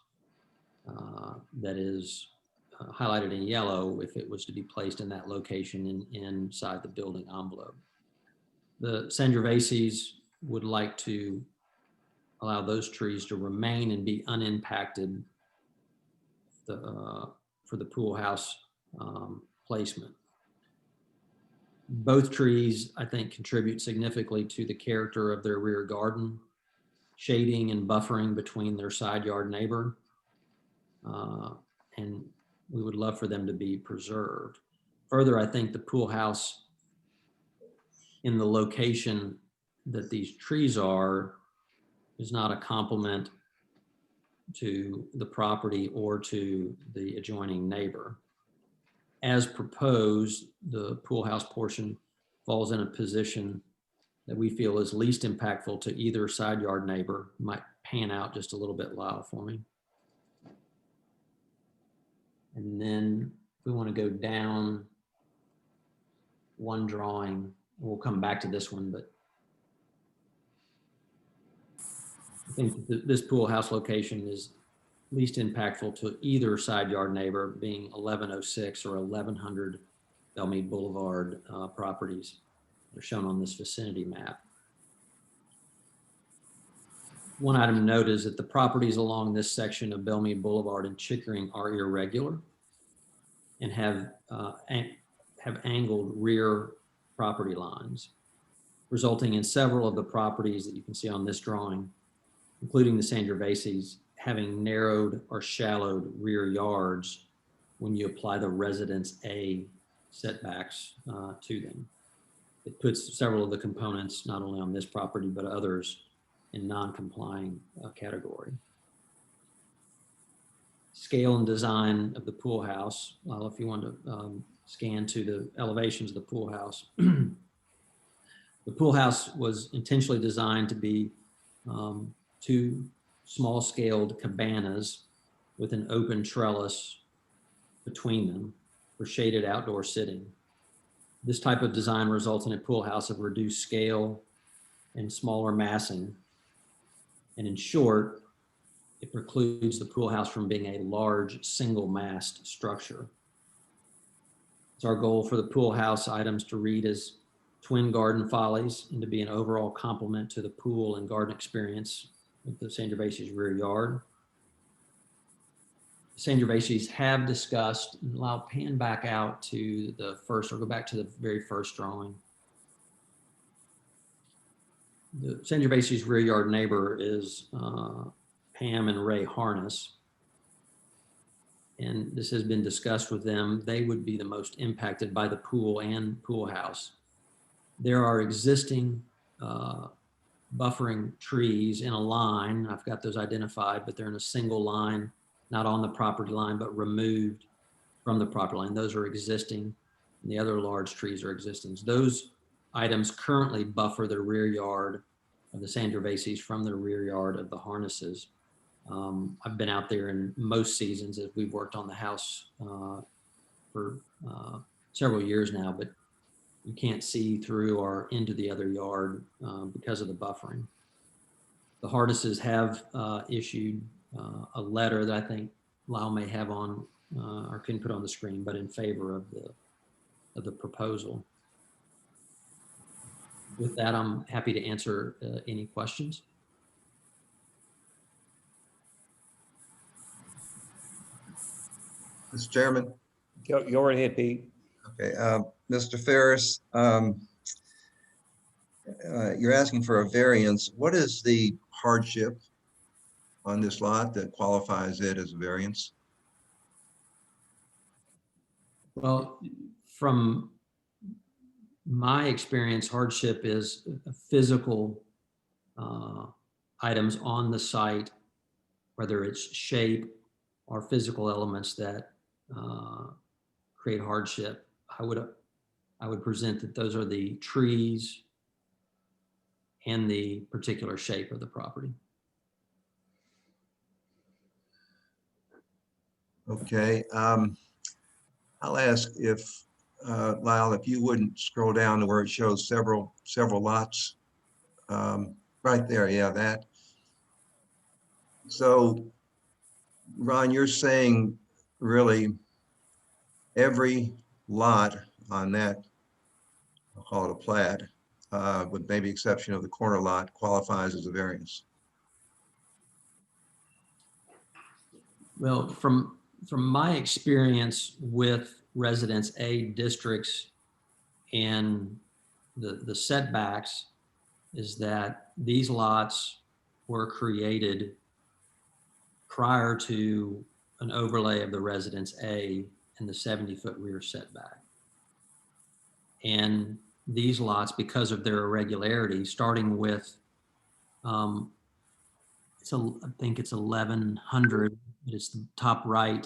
that is highlighted in yellow if it was to be placed in that location inside the building envelope. The Sangiovese would like to allow those trees to remain and be unimpacted for the pool house placement. Both trees, I think, contribute significantly to the character of their rear garden, shading and buffering between their side yard neighbor. And we would love for them to be preserved. Further, I think the pool house in the location that these trees are is not a complement to the property or to the adjoining neighbor. As proposed, the pool house portion falls in a position that we feel is least impactful to either side yard neighbor. Might pan out just a little bit, Lyle, for me. And then if we want to go down one drawing, we'll come back to this one, but I think this pool house location is least impactful to either side yard neighbor, being 1106 or 1100 Belle Meade Boulevard properties. They're shown on this vicinity map. One item to note is that the properties along this section of Belle Meade Boulevard and Chickering are irregular and have angled rear property lines, resulting in several of the properties that you can see on this drawing, including the Sangiovese, having narrowed or shallowed rear yards when you apply the Residence A setbacks to them. It puts several of the components, not only on this property, but others in non-complying category. Scale and design of the pool house. Well, if you want to scan to the elevations of the pool house. The pool house was intentionally designed to be two small scaled cabanas with an open trellis between them for shaded outdoor sitting. This type of design results in a pool house of reduced scale and smaller massing. And in short, it precludes the pool house from being a large single mast structure. It's our goal for the pool house items to read as twin garden follies and to be an overall complement to the pool and garden experience with the Sangiovese's rear yard. The Sangioveses have discussed, and I'll pan back out to the first, or go back to the very first drawing. The Sangiovese's rear yard neighbor is Pam and Ray Harness. And this has been discussed with them. They would be the most impacted by the pool and pool house. There are existing buffering trees in a line. I've got those identified, but they're in a single line, not on the property line, but removed from the property line. Those are existing, and the other large trees are existing. Those items currently buffer the rear yard of the Sangioveses from the rear yard of the Harnesses. I've been out there in most seasons as we've worked on the house for several years now, but you can't see through or into the other yard because of the buffering. The Harnesses have issued a letter that I think Lyle may have on or can put on the screen, but in favor of the proposal. With that, I'm happy to answer any questions. Mr. Chairman. Go right ahead, Pete. Okay, Mr. Ferris, you're asking for a variance. What is the hardship on this lot that qualifies it as a variance? Well, from my experience, hardship is physical items on the site, whether it's shape or physical elements that create hardship. I would present that those are the trees and the particular shape of the property. Okay, I'll ask if Lyle, if you wouldn't scroll down to where it shows several lots. Right there, yeah, that. So, Ron, you're saying really every lot on that, I'll call it a plat, with maybe exception of the corner lot, qualifies as a variance. Well, from my experience with Residence A districts and the setbacks is that these lots were created prior to an overlay of the Residence A and the 70-foot rear setback. And these lots, because of their irregularity, starting with, I think it's 1100, but it's the top right,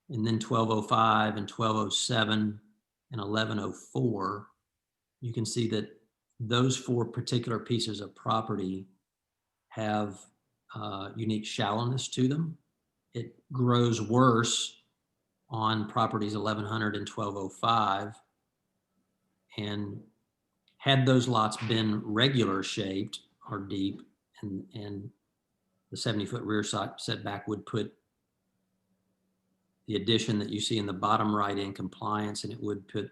and then 1205 and 1207 and 1104, you can see that those four particular pieces of property have unique shallowness to them. It grows worse on properties 1100 and 1205. And had those lots been regular shaped or deep, and the 70-foot rear setback would put the addition that you see in the bottom right in compliance, and it would put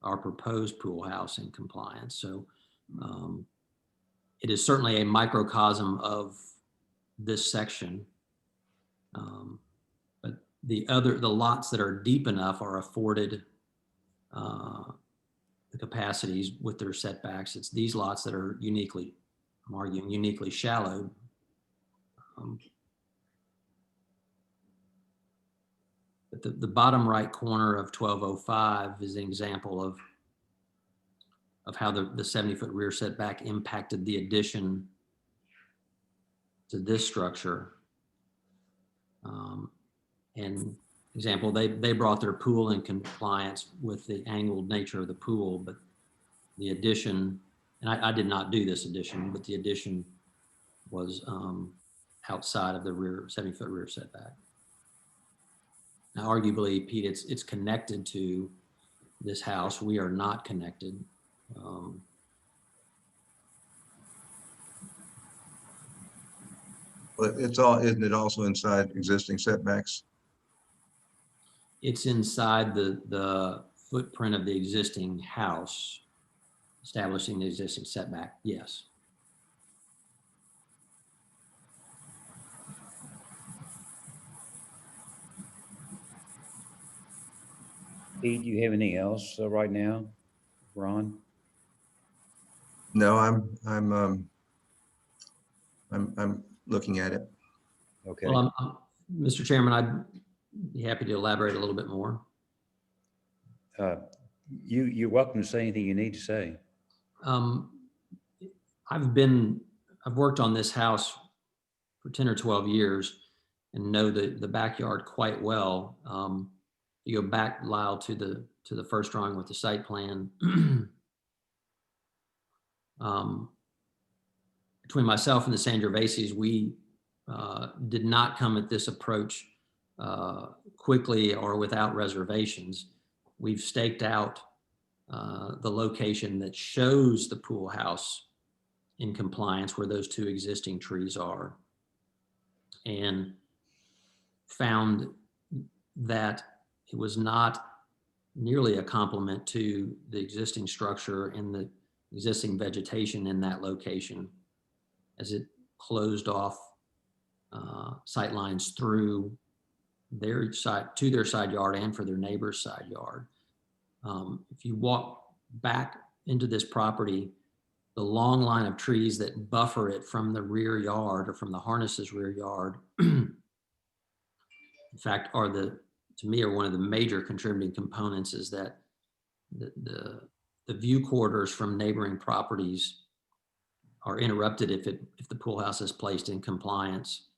our proposed pool house in compliance. So it is certainly a microcosm of this section. But the lots that are deep enough are afforded the capacities with their setbacks. It's these lots that are uniquely, I'm arguing, uniquely shallow. But the bottom right corner of 1205 is an example of how the 70-foot rear setback impacted the addition to this structure. And example, they brought their pool in compliance with the angled nature of the pool, but the addition, and I did not do this addition, but the addition was outside of the 70-foot rear setback. Now, arguably, Pete, it's connected to this house. We are not connected. But isn't it also inside existing setbacks? It's inside the footprint of the existing house, establishing the existing setback, yes. Pete, do you have anything else right now, Ron? No, I'm looking at it. Okay. Well, Mr. Chairman, I'd be happy to elaborate a little bit more. You're welcome to say anything you need to say. I've worked on this house for 10 or 12 years and know the backyard quite well. You go back, Lyle, to the first drawing with the site plan. Between myself and the Sangiovese, we did not come at this approach quickly or without reservations. We've staked out the location that shows the pool house in compliance where those two existing trees are, and found that it was not nearly a complement to the existing structure and the existing vegetation in that location, as it closed off sight lines through their side, to their side yard and for their neighbor's side yard. If you walk back into this property, the long line of trees that buffer it from the rear yard or from the harness's rear yard, in fact, to me, are one of the major contributing components, is that the view quarters from neighboring properties are interrupted if the pool house is placed in compliance.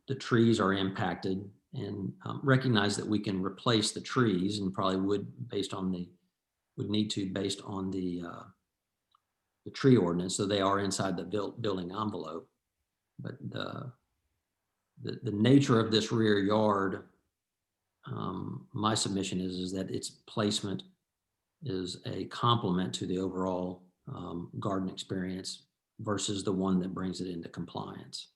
The trees are impacted, and recognize that we can replace the trees, and probably would need to based on the tree ordinance, so they are inside the building envelope. But the nature of this rear yard my submission is that its placement is a complement to the overall garden experience versus the one that brings it into compliance.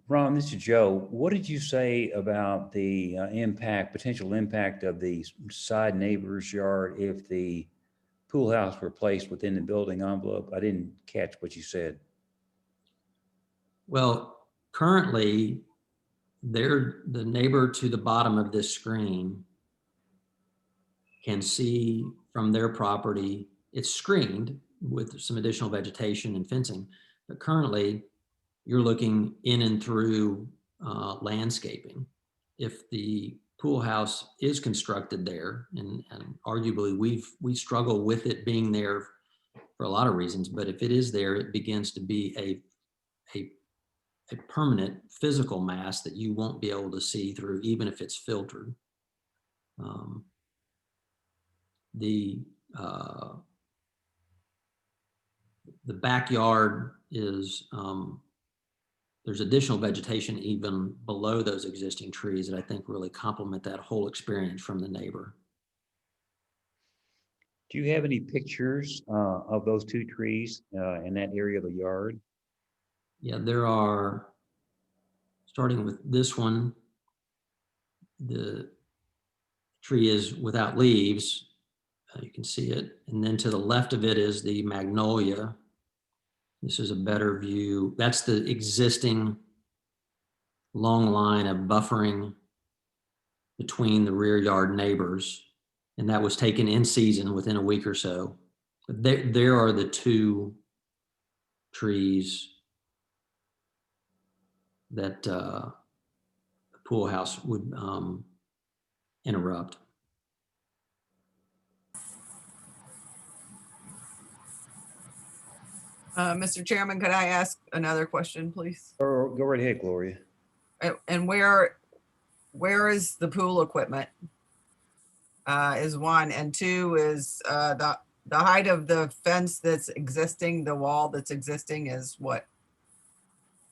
Ron, this is Joe. What did you say about the potential impact of the side neighbor's yard if the pool house were placed within the building envelope? I didn't catch what you said. Well, currently, the neighbor to the bottom of this screen can see from their property. It's screened with some additional vegetation and fencing, but currently you're looking in and through landscaping. If the pool house is constructed there, and arguably we struggle with it being there for a lot of reasons, but if it is there, it begins to be a permanent physical mass that you won't be able to see through, even if it's filtered. The backyard is, there's additional vegetation even below those existing trees that I think really complement that whole experience from the neighbor. Do you have any pictures of those two trees in that area of the yard? Yeah, there are, starting with this one, the tree is without leaves. You can see it. And then to the left of it is the magnolia. This is a better view. That's the existing long line of buffering between the rear yard neighbors. And that was taken in season within a week or so. But there are the two trees that the pool house would interrupt. Mr. Chairman, could I ask another question, please? Go right ahead, Gloria. And where is the pool equipment? Is one, and two is the height of the fence that's existing, the wall that's existing is what?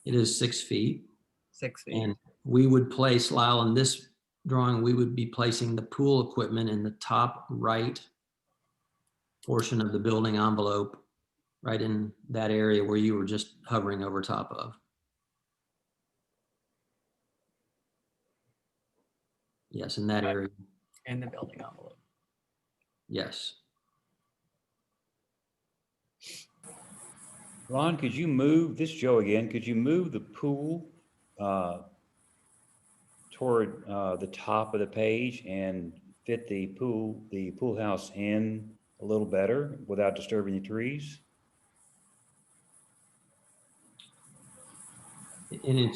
It is 6 feet. 6 feet. And we would place, Lyle, in this drawing, we would be placing the pool equipment in the top right portion of the building envelope, right in that area where you were just hovering over top of. Yes, in that area. In the building envelope. Yes. Ron, could you move, this is Joe again, could you move the pool toward the top of the page and fit the pool house in a little better without disturbing the trees? And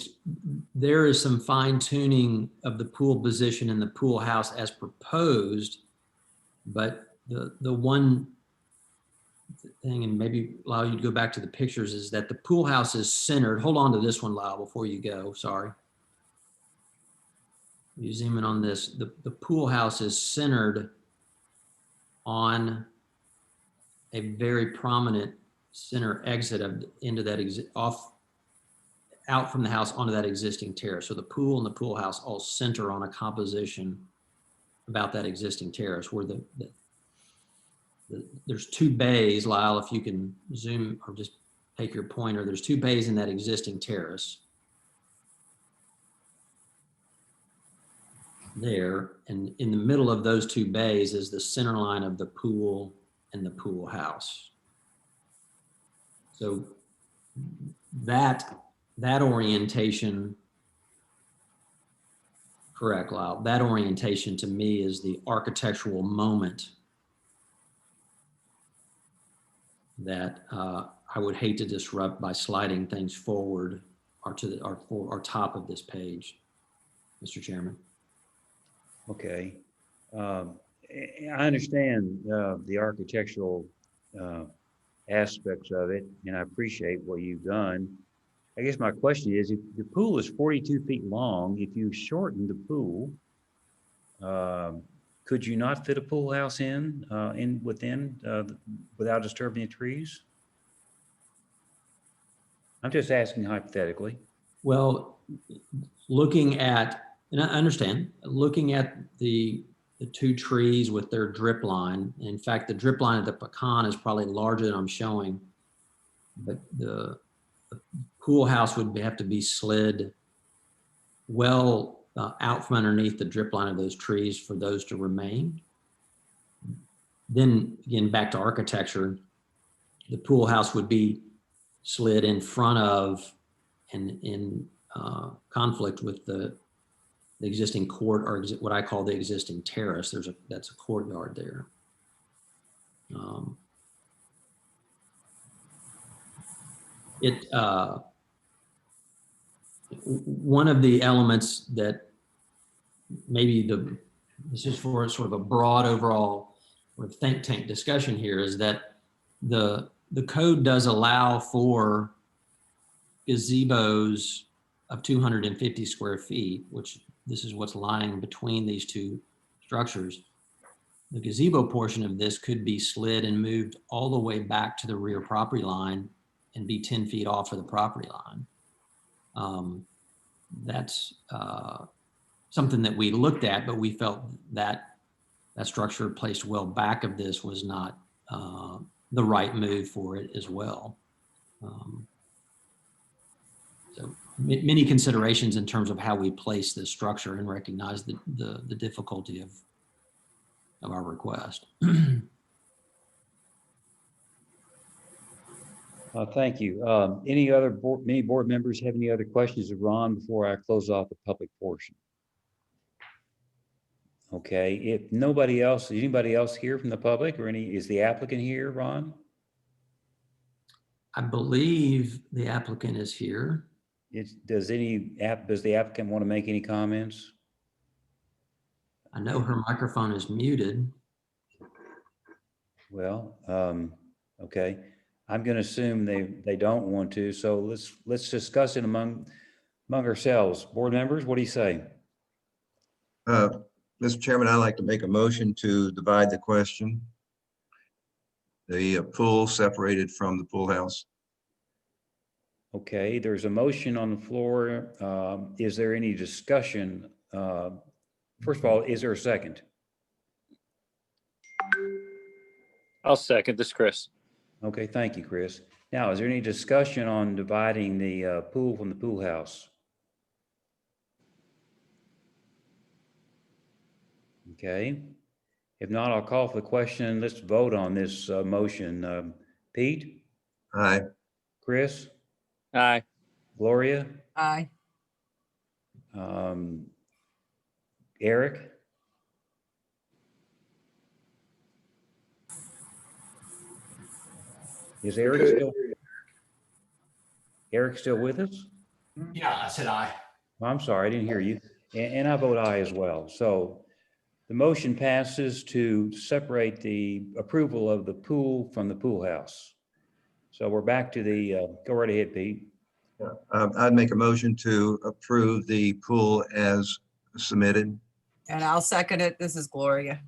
there is some fine tuning of the pool position in the pool house as proposed, but the one thing, and maybe allow you to go back to the pictures, is that the pool house is centered. Hold on to this one, Lyle, before you go. Sorry. You zoom in on this. The pool house is centered on a very prominent center exit into that out from the house onto that existing terrace. So the pool and the pool house all center on a composition about that existing terrace where there's two bays, Lyle, if you can zoom or just take your pointer. There's two bays in that existing terrace. There, and in the middle of those two bays is the center line of the pool and the pool house. So that orientation, correct, Lyle, that orientation to me is the architectural moment that I would hate to disrupt by sliding things forward or to our top of this page, Mr. Chairman. Okay. I understand the architectural aspects of it, and I appreciate what you've done. I guess my question is, if the pool is 42 feet long, if you shorten the pool, could you not fit a pool house within without disturbing the trees? I'm just asking hypothetically. Well, looking at And I understand, looking at the two trees with their drip line. In fact, the drip line of the pecan is probably larger than I'm showing. But the pool house would have to be slid well out from underneath the drip line of those trees for those to remain. Then again, back to architecture, the pool house would be slid in front of and in conflict with the existing court, or what I call the existing terrace. That's a courtyard there. One of the elements that maybe this is for sort of a broad overall sort of think tank discussion here, is that the code does allow for gazebos of 250 square feet, which this is what's lying between these two structures. The gazebo portion of this could be slid and moved all the way back to the rear property line and be 10 feet off of the property line. That's something that we looked at, but we felt that that structure placed well back of this was not the right move for it as well. So many considerations in terms of how we place this structure and recognize the difficulty of our request. Thank you. Any board members have any other questions of Ron before I close off the public portion? Okay, if nobody else, is anybody else here from the public, or is the applicant here, Ron? I believe the applicant is here. Does the applicant want to make any comments? I know her microphone is muted. Well, okay. I'm going to assume they don't want to. So let's discuss it among ourselves. Board members, what do you say? Mr. Chairman, I'd like to make a motion to divide the question. The pool separated from the pool house. Okay, there's a motion on the floor. Is there any discussion? First of all, is there a second? I'll second this, Chris. Okay, thank you, Chris. Now, is there any discussion on dividing the pool from the pool house? Okay. If not, I'll call for the question. Let's vote on this motion. Pete? Aye. Chris? Aye. Gloria? Aye. Eric? Is Eric still with us? Yeah, I said aye. I'm sorry, I didn't hear you. And I vote aye as well. So the motion passes to separate the approval of the pool from the pool house. So we're back to go right ahead, Pete. I'd make a motion to approve the pool as submitted. And I'll second it. This is Gloria.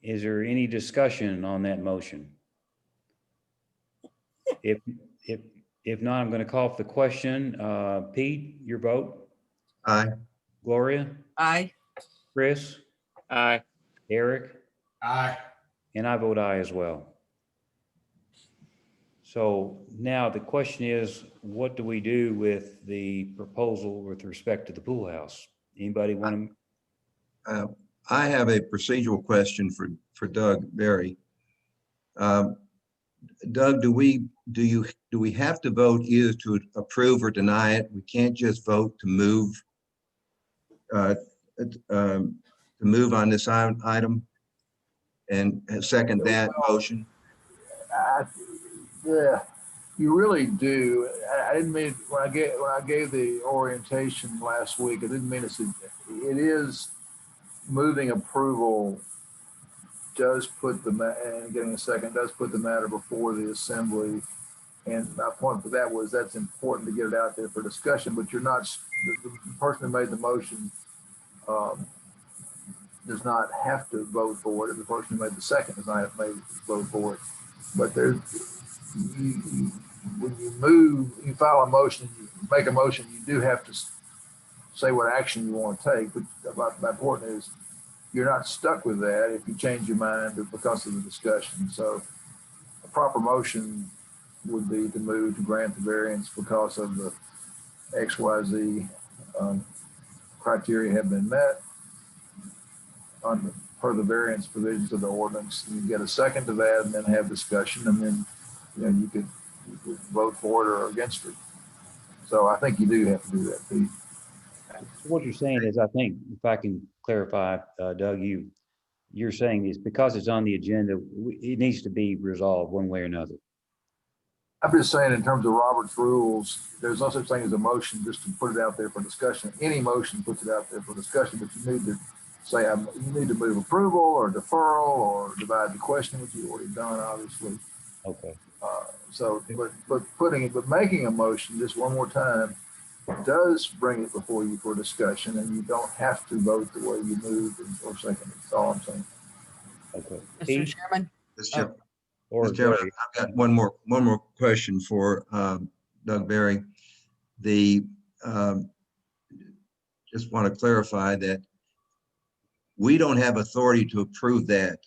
Is there any discussion on that motion? If not, I'm going to call for the question. Pete, your vote? Aye. Gloria? Aye. Chris? Aye. Eric? Aye. And I vote aye as well. So now the question is, what do we do with the proposal with respect to the pool house? Anybody want to? I have a procedural question for Doug Berry. Doug, do we have to vote either to approve or deny it? We can't just vote to move on this item and second that motion. Yeah, you really do. I didn't mean when I gave the orientation last week. I didn't mean to say it is moving approval does put and getting a second does put the matter before the assembly. And my point for that was that's important to get it out there for discussion. But you're not the person who made the motion does not have to vote for it, and the person who made the second does not have to vote for it. But there's when you file a motion, you make a motion, you do have to say what action you want to take, but my point is you're not stuck with that if you change your mind because of the discussion. So a proper motion would be to move to grant the variance because of the XYZ criteria have been met per the variance provisions of the ordinance. You get a second to that and then have discussion, and then you could vote for it or against it. So I think you do have to do that, Pete. What you're saying is, I think, if I can clarify, Doug, you're saying is because it's on the agenda, it needs to be resolved one way or another. I'm just saying in terms of Robert's rules, there's no such thing as a motion just to put it out there for discussion. Any motion puts it out there for discussion, but you need to say, you need to move approval or deferral or divide the question, which you've already done, obviously. Okay. But making a motion just one more time does bring it before you for discussion, and you don't have to vote the way you moved or second. That's all I'm saying. Okay. Mr. Chairman? Or Mr. Chairman, I've got one more question for Doug Barry. Just want to clarify that we don't have authority to approve that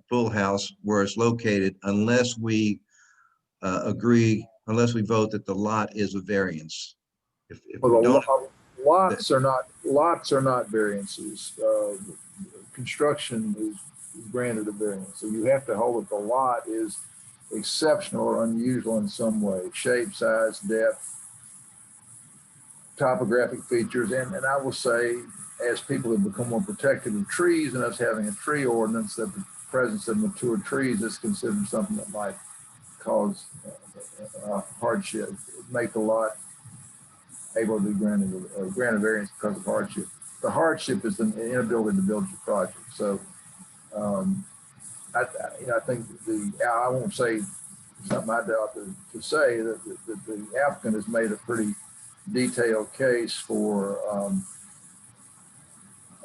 pool house where it's located unless we unless we vote that the lot is a variance. If we don't, lots are not variances. Construction is granted a variance. So you have to hold that the lot is exceptional or unusual in some way, shape, size, depth, topographic features. And I will say, as people have become more protective of trees and us having a tree ordinance, that the presence of mature trees is considered something that might cause hardship, make the lot able to be granted a variance because of hardship. The hardship is the inability to build your project. So I think I won't say something I doubt to say that the applicant has made a pretty detailed case for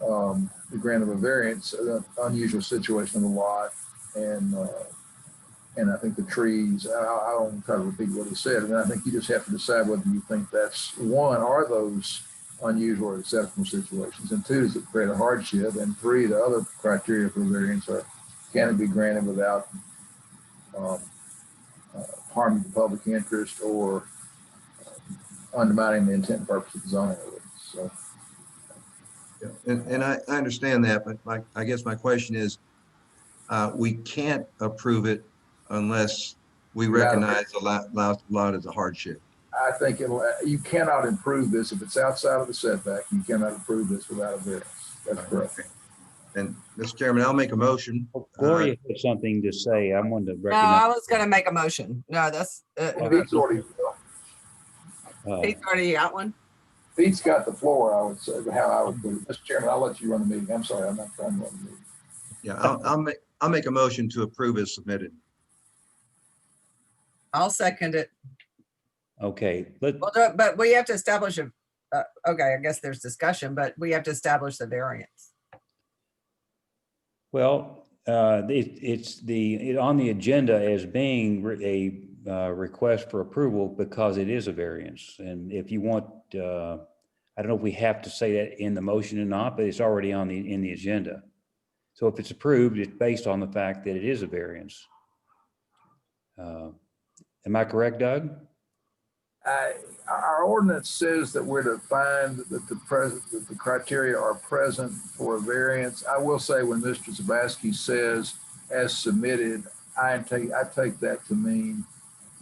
the grant of a variance, an unusual situation of the lot, and I think the trees. I don't try to repeat what he said, and I think you just have to decide whether you think that's one, are those unusual or exceptional situations, and two, does it create a hardship, and three, the other criteria for variance are, can it be granted without harming the public interest or undermining the intent and purpose of the zoning ordinance. So, and I understand that, but I guess my question is, we can't approve it unless we recognize the lot as a hardship. I think you cannot improve this if it's outside of the setback. You cannot approve this without a variance. That's correct. And Mr. Chairman, I'll make a motion. Gloria had something to say. I wanted to No, recognize. I was going to make a motion. No, that's Pete's already got one. Pete's got the floor. I would say how I would put it. Mr. Chairman, I'll let you run the meeting. I'm sorry, I'm not trying to run the meeting. Yeah, I'll make a motion to approve as submitted. I'll second it. Okay. But we have to establish okay, I guess there's discussion, but we have to establish the variance. Well, it's on the agenda as being a request for approval because it is a variance. And if you want, I don't know if we have to say that in the motion or not, but it's already in the agenda. So if it's approved, it's based on the fact that it is a variance. Am I correct, Doug? Our ordinance says that we're to find that the criteria are present for a variance. I will say when Mr. Zabasky says as submitted, I take that to mean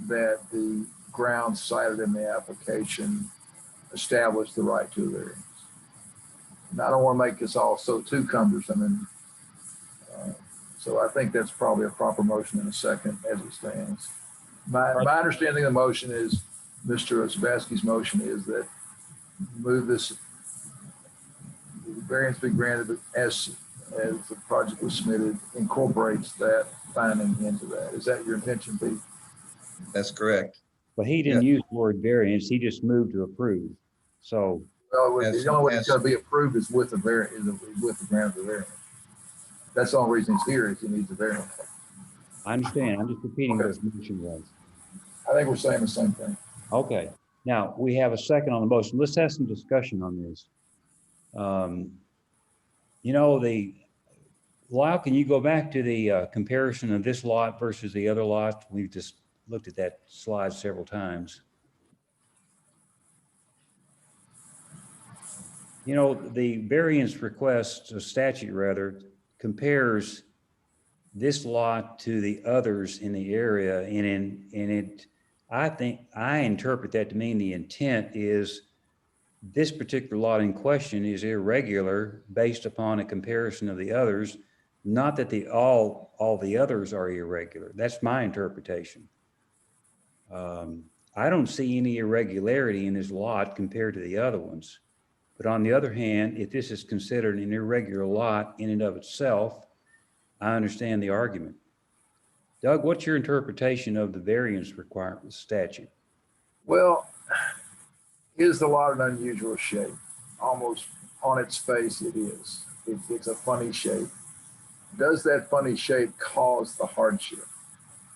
that the grounds cited in the application establish the right to a variance. And I don't want to make this all too cumbersome, and so I think that's probably a proper motion in a second as it stands. My understanding of the motion is, Mr. Zabasky's motion is that move this variance be granted as the project was submitted, incorporates that finding into that. Is that your intention, Pete? That's correct. Well, he didn't use the word variance. He just moved to approve. So the only way it's going to be approved is with the with the grant of the variance. That's the only reason it's here is it needs a variance. I understand. I'm just repeating what his motion was. I think we're saying the same thing. Okay. Now, we have a second on the motion. Let's have some discussion on this. You know, Lyle, can you go back to the comparison of this lot versus the other lot? We've just looked at that slide several times. You know, the variance request, statute rather, compares this lot to the others in the area, and I think I interpret that to mean the intent is this particular lot in question is irregular based upon a comparison of the others, not that all the others are irregular. That's my interpretation. I don't see any irregularity in this lot compared to the other ones. But on the other hand, if this is considered an irregular lot in and of itself, I understand the argument. Doug, what's your interpretation of the variance requirement statute? Well, is the lot an unusual shape? Almost on its face, it is. It's a funny shape. Does that funny shape cause the hardship?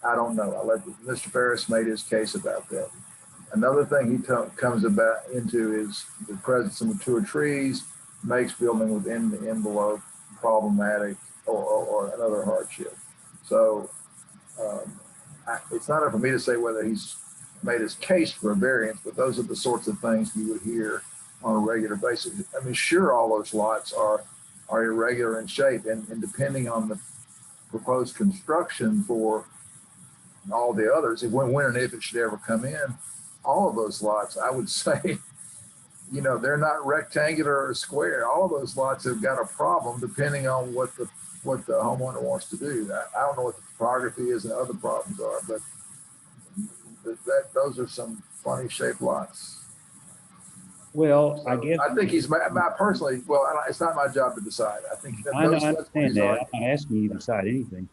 I don't know. I'll let Mr. Ferris made his case about that. Another thing he comes about into is the presence of mature trees makes building within the envelope problematic or another hardship. So it's not up for me to say whether he's made his case for a variance, but those are the sorts of things you would hear on a regular basis. I mean, sure, all those lots are irregular in shape, and depending on the proposed construction for all the others, when and if it should ever come in, all of those lots, I would say, you know, they're not rectangular or square. All of those lots have got a problem depending on what the homeowner wants to do. I don't know what the topography is and other problems are, but those are some funny shaped lots. Well, So I guess I think he's personally. Well, it's not my job to decide. I think I understand that. I'm not asking you to decide anything,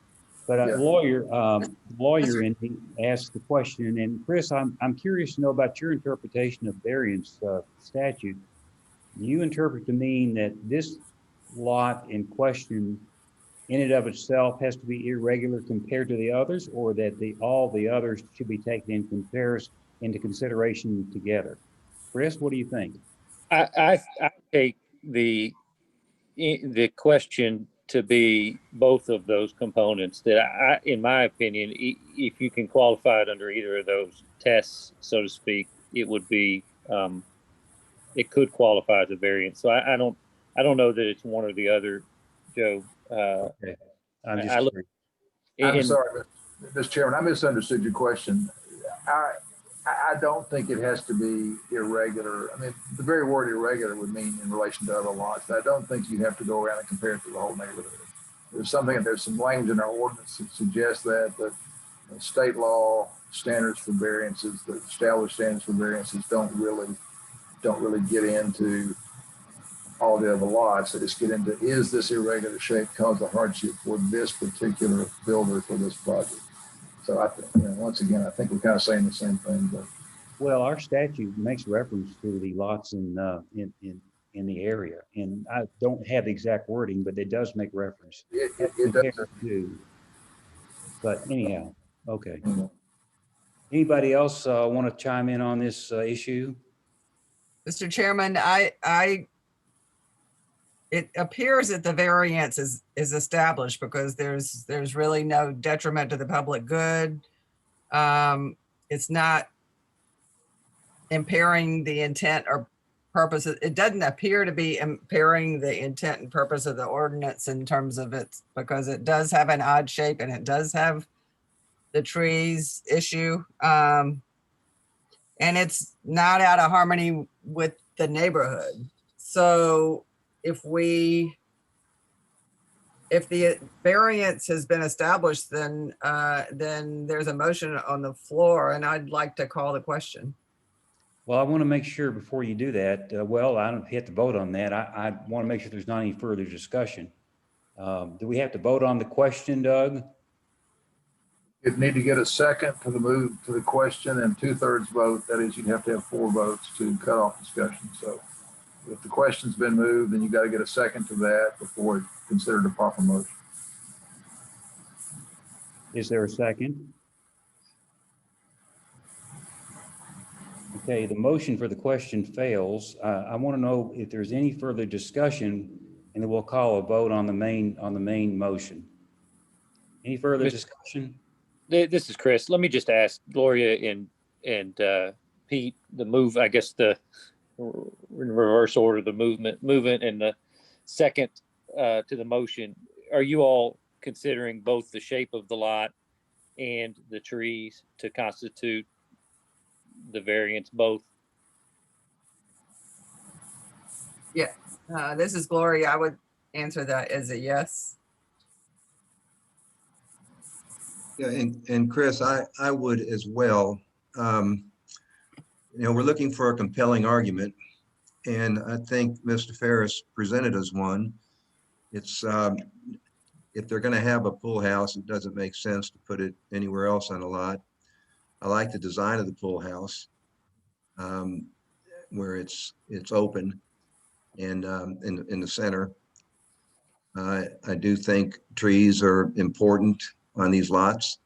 but a lawyer and he asked the question. And Chris, I'm curious to know about your interpretation of variance statute. You interpret to mean that this lot in question, in and of itself, has to be irregular compared to the others, or that all the others should be taken into consideration together. Chris, what do you think? I take the question to be both of those components. That in my opinion, if you can qualify it under either of those tests, so to speak, it would be it could qualify as a variance. So I don't know that it's one or the other, Joe. Okay. I'm just I'm sorry, Mr. Chairman, I misunderstood your question. I don't think it has to be irregular. I mean, the very word irregular would mean in relation to other lots. I don't think you have to go around and compare it to the whole neighborhood. There's some language in our ordinance that suggests that state law standards for variances, the established standards for variances don't really get into all the other lots. They just get into, is this irregular shape cause a hardship for this particular builder for this project? So I think, once again, I think we're kind of saying the same thing. But well, our statute makes reference to the lots in the area, and I don't have the exact wording, but it does make reference. It does. But anyhow, okay. Mm-hmm. Anybody else want to chime in on this issue? Mr. Chairman, it appears that the variance is established because there's really no detriment to the public good. It's not impairing the intent or purpose. It doesn't appear to be impairing the intent and purpose of the ordinance in terms of it, because it does have an odd shape and it does have the trees issue. And it's not out of harmony with the neighborhood. So if the variance has been established, then there's a motion on the floor, and I'd like to call the question. Well, I want to make sure before you do that, well, I don't have to vote on that. I want to make sure there's not any further discussion. Do we have to vote on the question, Doug? You'd need to get a second to the move to the question and 2/3 vote. That is, you'd have to have 4 votes to cut off discussion. So if the question's been moved, then you got to get a second to that before it's considered a proper motion. Is there a second? Okay, the motion for the question fails. I want to know if there's any further discussion, and then we'll call a vote on the main motion. Any further Mr. discussion? This is Chris. Let me just ask Gloria and Pete, the move, I guess the in reverse order, the movement and the second to the motion. Are you all considering both the shape of the lot and the trees to constitute the variance both? Yeah, this is Gloria. I would answer that as a yes. Yeah, and Chris, I would as well. We're looking for a compelling argument, and I think Mr. Ferris presented us one. It's if they're going to have a pool house, it doesn't make sense to put it anywhere else on a lot. I like the design of the pool house, where it's open and in the center. I do think trees are important on these lots.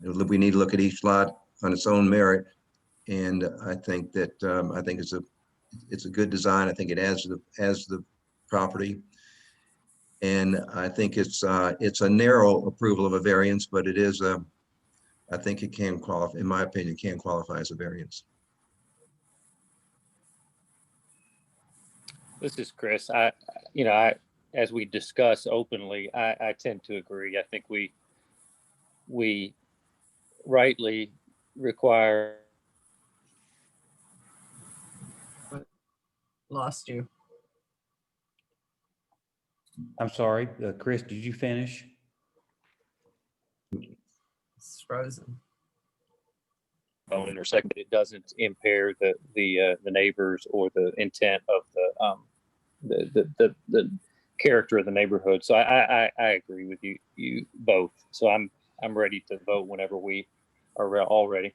We need to look at each lot on its own merit, and I think that it's a good design. I think it adds to the property, and I think it's a narrow approval of a variance, but it is I think it can qualify, in my opinion, can qualify as a variance. This is Chris. As we discuss openly, I tend to agree. I think we rightly require. Lost you. I'm sorry, Chris, did you finish? It's frozen. Phone or second, it doesn't impair the neighbors or the intent of the character of the neighborhood. So I agree with you both. So I'm ready to vote whenever we are all ready.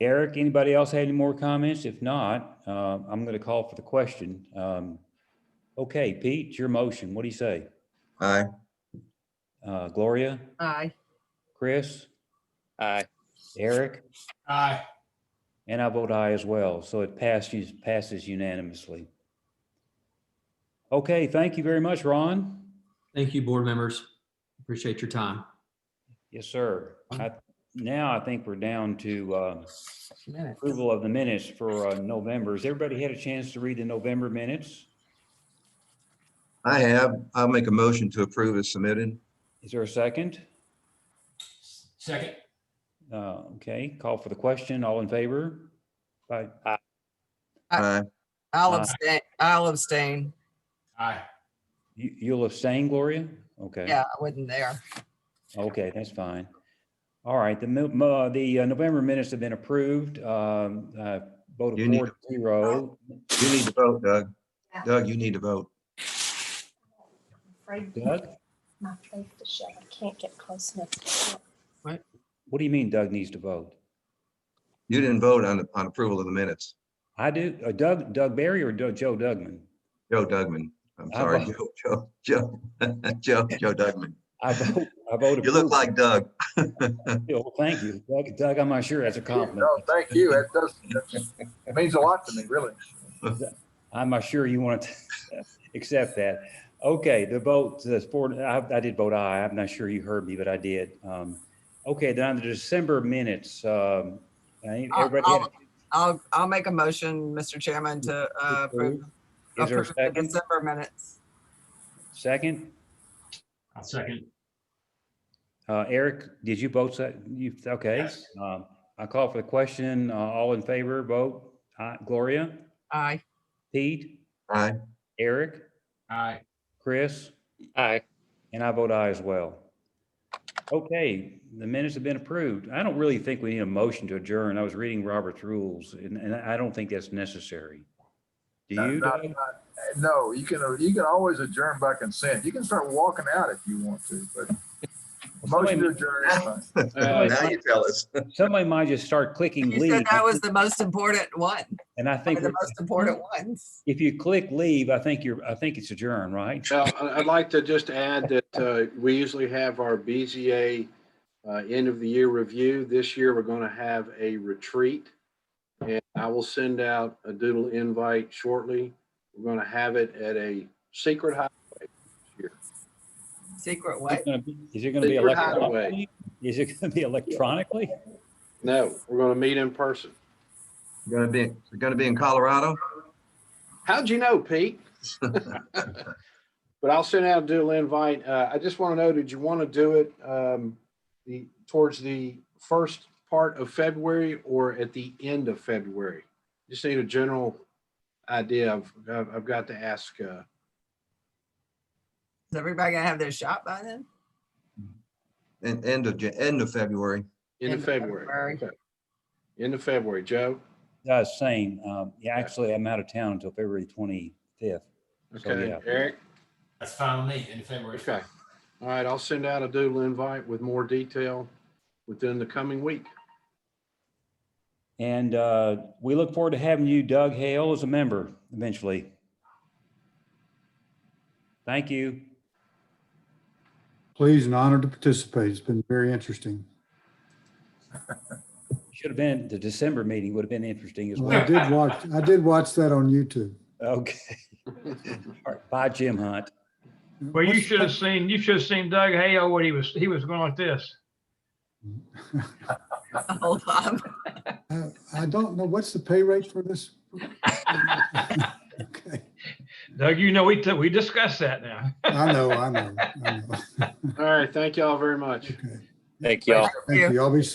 Eric, anybody else have any more comments? If not, I'm going to call for the question. Okay, Pete, it's your motion. What do you say? Aye. Gloria? Aye. Chris? Aye. Eric? Aye. And I vote aye as well. So it passes unanimously. Okay, thank you very much, Ron. Thank you, board members. Appreciate your time. Yes, sir. Now I think we're down to Minutes. approval of the minutes for November. Has everybody had a chance to read the November minutes? I have. I'll make a motion to approve as submitted. Is there a second? Second. Okay, call for the question. All in favor? Aye. Aye. I'll abstain. I'll abstain. Aye. You'll abstain, Gloria? Okay. Yeah, I wasn't there. Okay, that's fine. All right, the November minutes have been approved. Vote of 4-0. You need to vote, Doug. Doug, you need to vote. Doug? My face to shut. I can't get close enough. What do you mean Doug needs to vote? You didn't vote on approval of the minutes. I do. Doug Berry or Joe Dugman? Joe Dugman. I'm sorry, Joe Dugman. I vote. You look like Doug. Well, thank you, Doug. I'm not sure that's a compliment. No, thank you. It means a lot to me, really. I'm not sure you want to accept that. Okay, the vote, I did vote aye. I'm not sure you heard me, but I did. Okay, then on the December minutes, everybody. I'll make a motion, Mr. Chairman, to approve Is there a the second? December minutes. Second? I'll second. Eric, did you vote? Okay. Yes. I call for the question. All in favor, vote. Aye. Gloria? Aye. Pete? Aye. Eric? Aye. Chris? Aye. And I vote aye as well. Okay, the minutes have been approved. I don't really think we need a motion to adjourn. I was reading Robert's rules, and I don't think that's necessary. Do you, Doug? No, you can always adjourn by consent. You can start walking out if you want to, but motion to adjourn is fine. Now you tell us. Somebody might just start clicking You leave. said that was the most important one. And I think The most important ones. if you click leave, I think it's adjourned, right? Well, I'd like to just add that we usually have our BZA end of the year review. This year, we're going to have a retreat And I will send out a doodle invite shortly. We're going to have it at a secret hideaway this year. Secret what? Is it going to be Secret electronically? hideaway. Is it going to be electronically? No, we're going to meet in person. Going to be in Colorado? How'd you know, Pete? But I'll send out a doodle invite. I just want to know, did you want to do it towards the first part of February or at the end of February? Just need a general idea of, I've got to ask. Is everybody gonna have their shot by then? End of February. End of February. Okay. End of February. Joe? Same. Yeah, actually, I'm out of town until February 25th. So, Okay. yeah. Eric? That's fine with me, in February. Okay. All right. I'll send out a doodle invite with more detail within the coming week. And we look forward to having you, Doug Hale, as a member eventually. Thank you. Pleased and honored to participate. It's been very interesting. Should have been, the December meeting would have been interesting as Well, well. I did watch that on YouTube. Okay. All right. Bye, Jim Hunt. Well, you should have seen Doug Hale when he was going like this. Hold on. I don't know, what's the pay rate for this? Okay. Doug, you know, we discussed that now. I know. All right. Thank y'all very much. Okay. Thank y'all. Thank you. I'll be